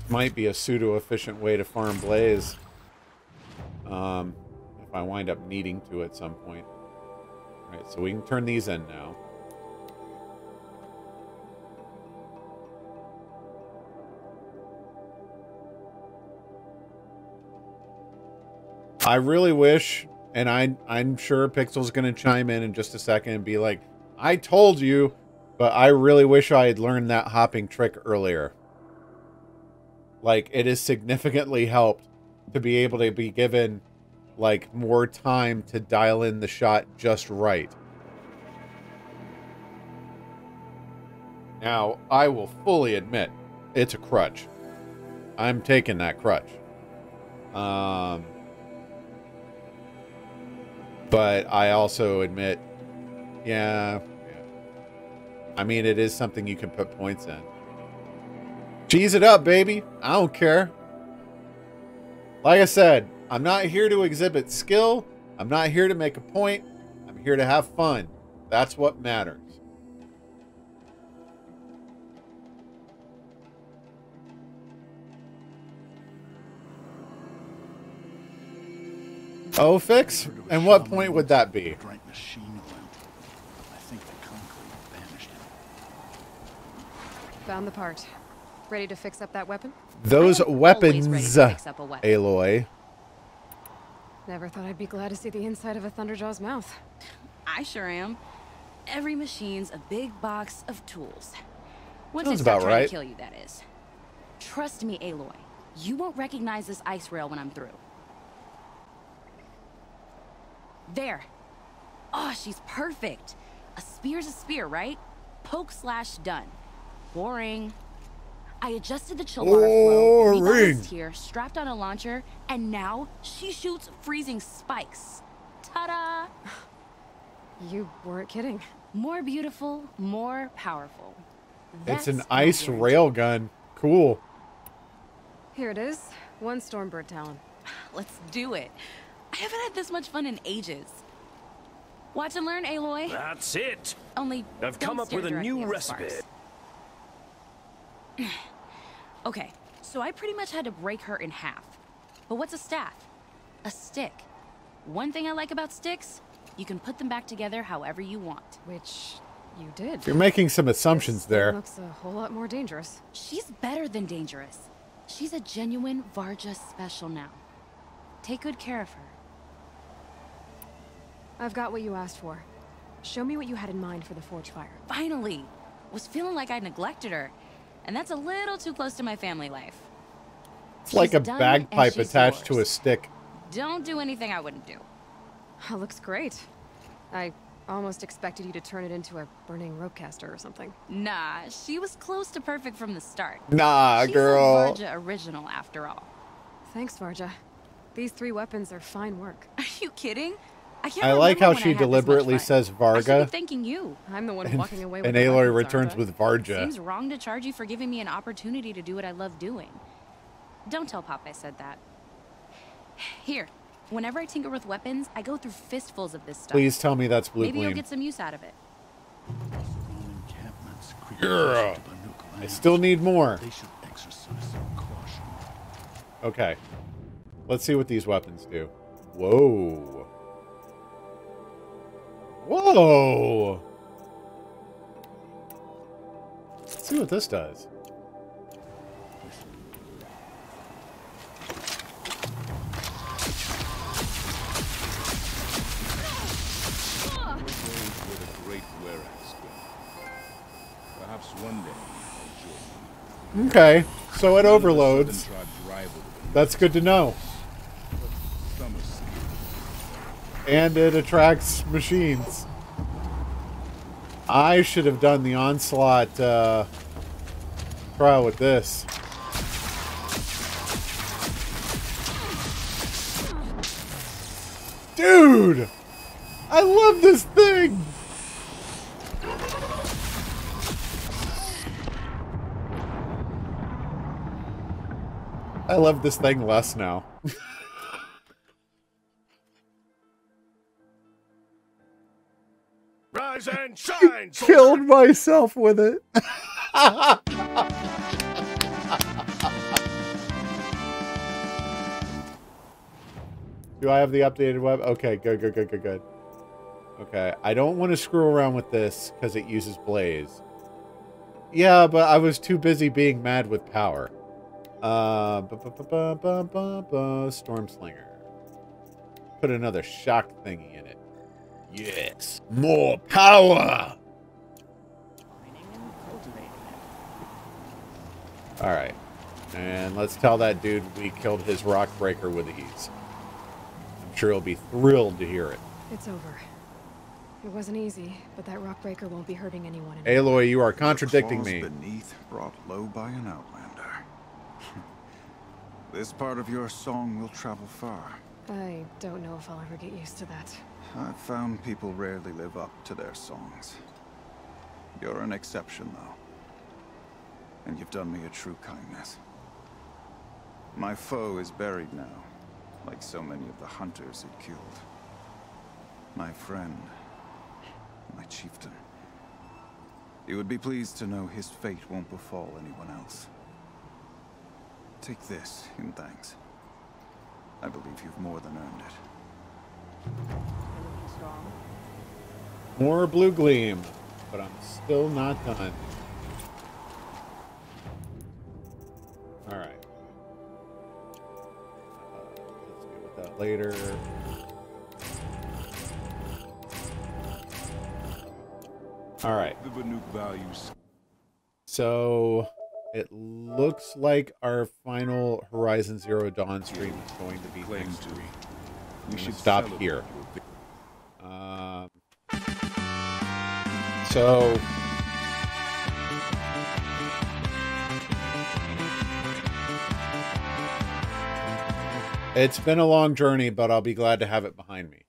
Might be a pseudo-efficient way to farm Blaze. If I wind up needing to at some point. Alright, so we can turn these in now. I really wish, and I'm sure Pixel's going to chime in just a second and be like, I told you, but I really wish I had learned that hopping trick earlier. Like, it has significantly helped to be able to be given, like, more time to dial in the shot just right. Now, I will fully admit, it's a crutch. I'm taking that crutch. But I also admit, yeah. I mean, it is something you can put points in. Cheese it up, baby. I don't care. Like I said, I'm not here to exhibit skill. I'm not here to make a point. I'm here to have fun. That's what matters. Oh, fix? And what point would that be? Found the part. Ready to fix up that weapon? Those weapons, Aloy. Never thought I'd be glad to see the inside of a Thunderjaw's mouth. I sure am. Every machine's a big box of tools. Once Sounds they start about trying right. to kill you, that is. Trust me, Aloy. You won't recognize this ice rail when I'm through. There. Oh, she's perfect. A spear's a spear, right? Poke slash done. Boring. I adjusted the chill bar flow, rebalanced here, strapped on a launcher, and now she shoots freezing spikes. Ta-da! You weren't kidding. More beautiful, more powerful. It's an ice rail gun. Cool. Here it is. 1 Stormbird Talon. Let's do it. I haven't had this much fun in ages. Watch and learn, Aloy. That's it. Only I've come up with a new recipe. Okay, so I pretty much had to break her in half. But what's a staff? A stick. One thing I like about sticks, you can put them back together however you want. Which you did. You're making some assumptions there. Looks a whole lot more dangerous. She's better than dangerous. She's a genuine Varja special now. Take good care of her. I've got what you asked for. Show me what you had in mind for the forge fire. Finally! Was feeling like I neglected her. And that's a little too close to my family life. It's like a bagpipe attached to a stick. Don't do anything I wouldn't do. That looks great. I almost expected you to turn it into a burning ropecaster or something. Nah, she was close to perfect from the start. Nah, girl. She's a Varja original after all. Thanks, Varja. These 3 weapons are fine work. Are you kidding? I like how she deliberately says Varga. Thanking you. I'm the one walking away with and the Aloy weapons, returns with Varja. Seems wrong to charge you for giving me an opportunity to do what I love doing. Don't tell Pop I said that. Here, whenever I tinker with weapons, I go through fistfuls of this stuff. Please tell me that's blue Maybe gleam. you'll get some use out of it. Girl, I still need more. Okay, let's see what these weapons do. Whoa. Whoa! Let's see what this does. Perhaps one day. Okay, so it overloads. That's good to know. And it attracts machines. I should have done the Onslaught trial with this. Dude! I love this thing! I love this thing less now. Rise and shine! Killed myself with it. Do I have the updated web? Okay, good. Okay, I don't want to screw around with this because it uses blaze. Yeah, but I was too busy being mad with power. Stormslinger. Put another shock thingy in it. Yes, more power. All right, and let's tell that dude we killed his rock breaker with ease. I'm sure he'll be thrilled to hear it. It's over. It wasn't easy, but that rock breaker won't be hurting anyone anymore. Aloy, you are contradicting me. Beneath, brought low by an outlander. This part of your song will travel far. I don't know if I'll ever get used to that. I've found people rarely live up to their songs. You're an exception, though. And you've done me a true kindness. My foe is buried now, like so many of the hunters it killed. My friend, my chieftain. You would be pleased to know his fate won't befall anyone else. Take this in thanks. I believe you've more than earned it. More blue gleam, but I'm still not done. All right. Let's deal with that later. All right. The Banuk values. So it looks like our final Horizon Zero Dawn stream is going to be next week. We should stop here. So it's been a long journey, but I'll be glad to have it behind me.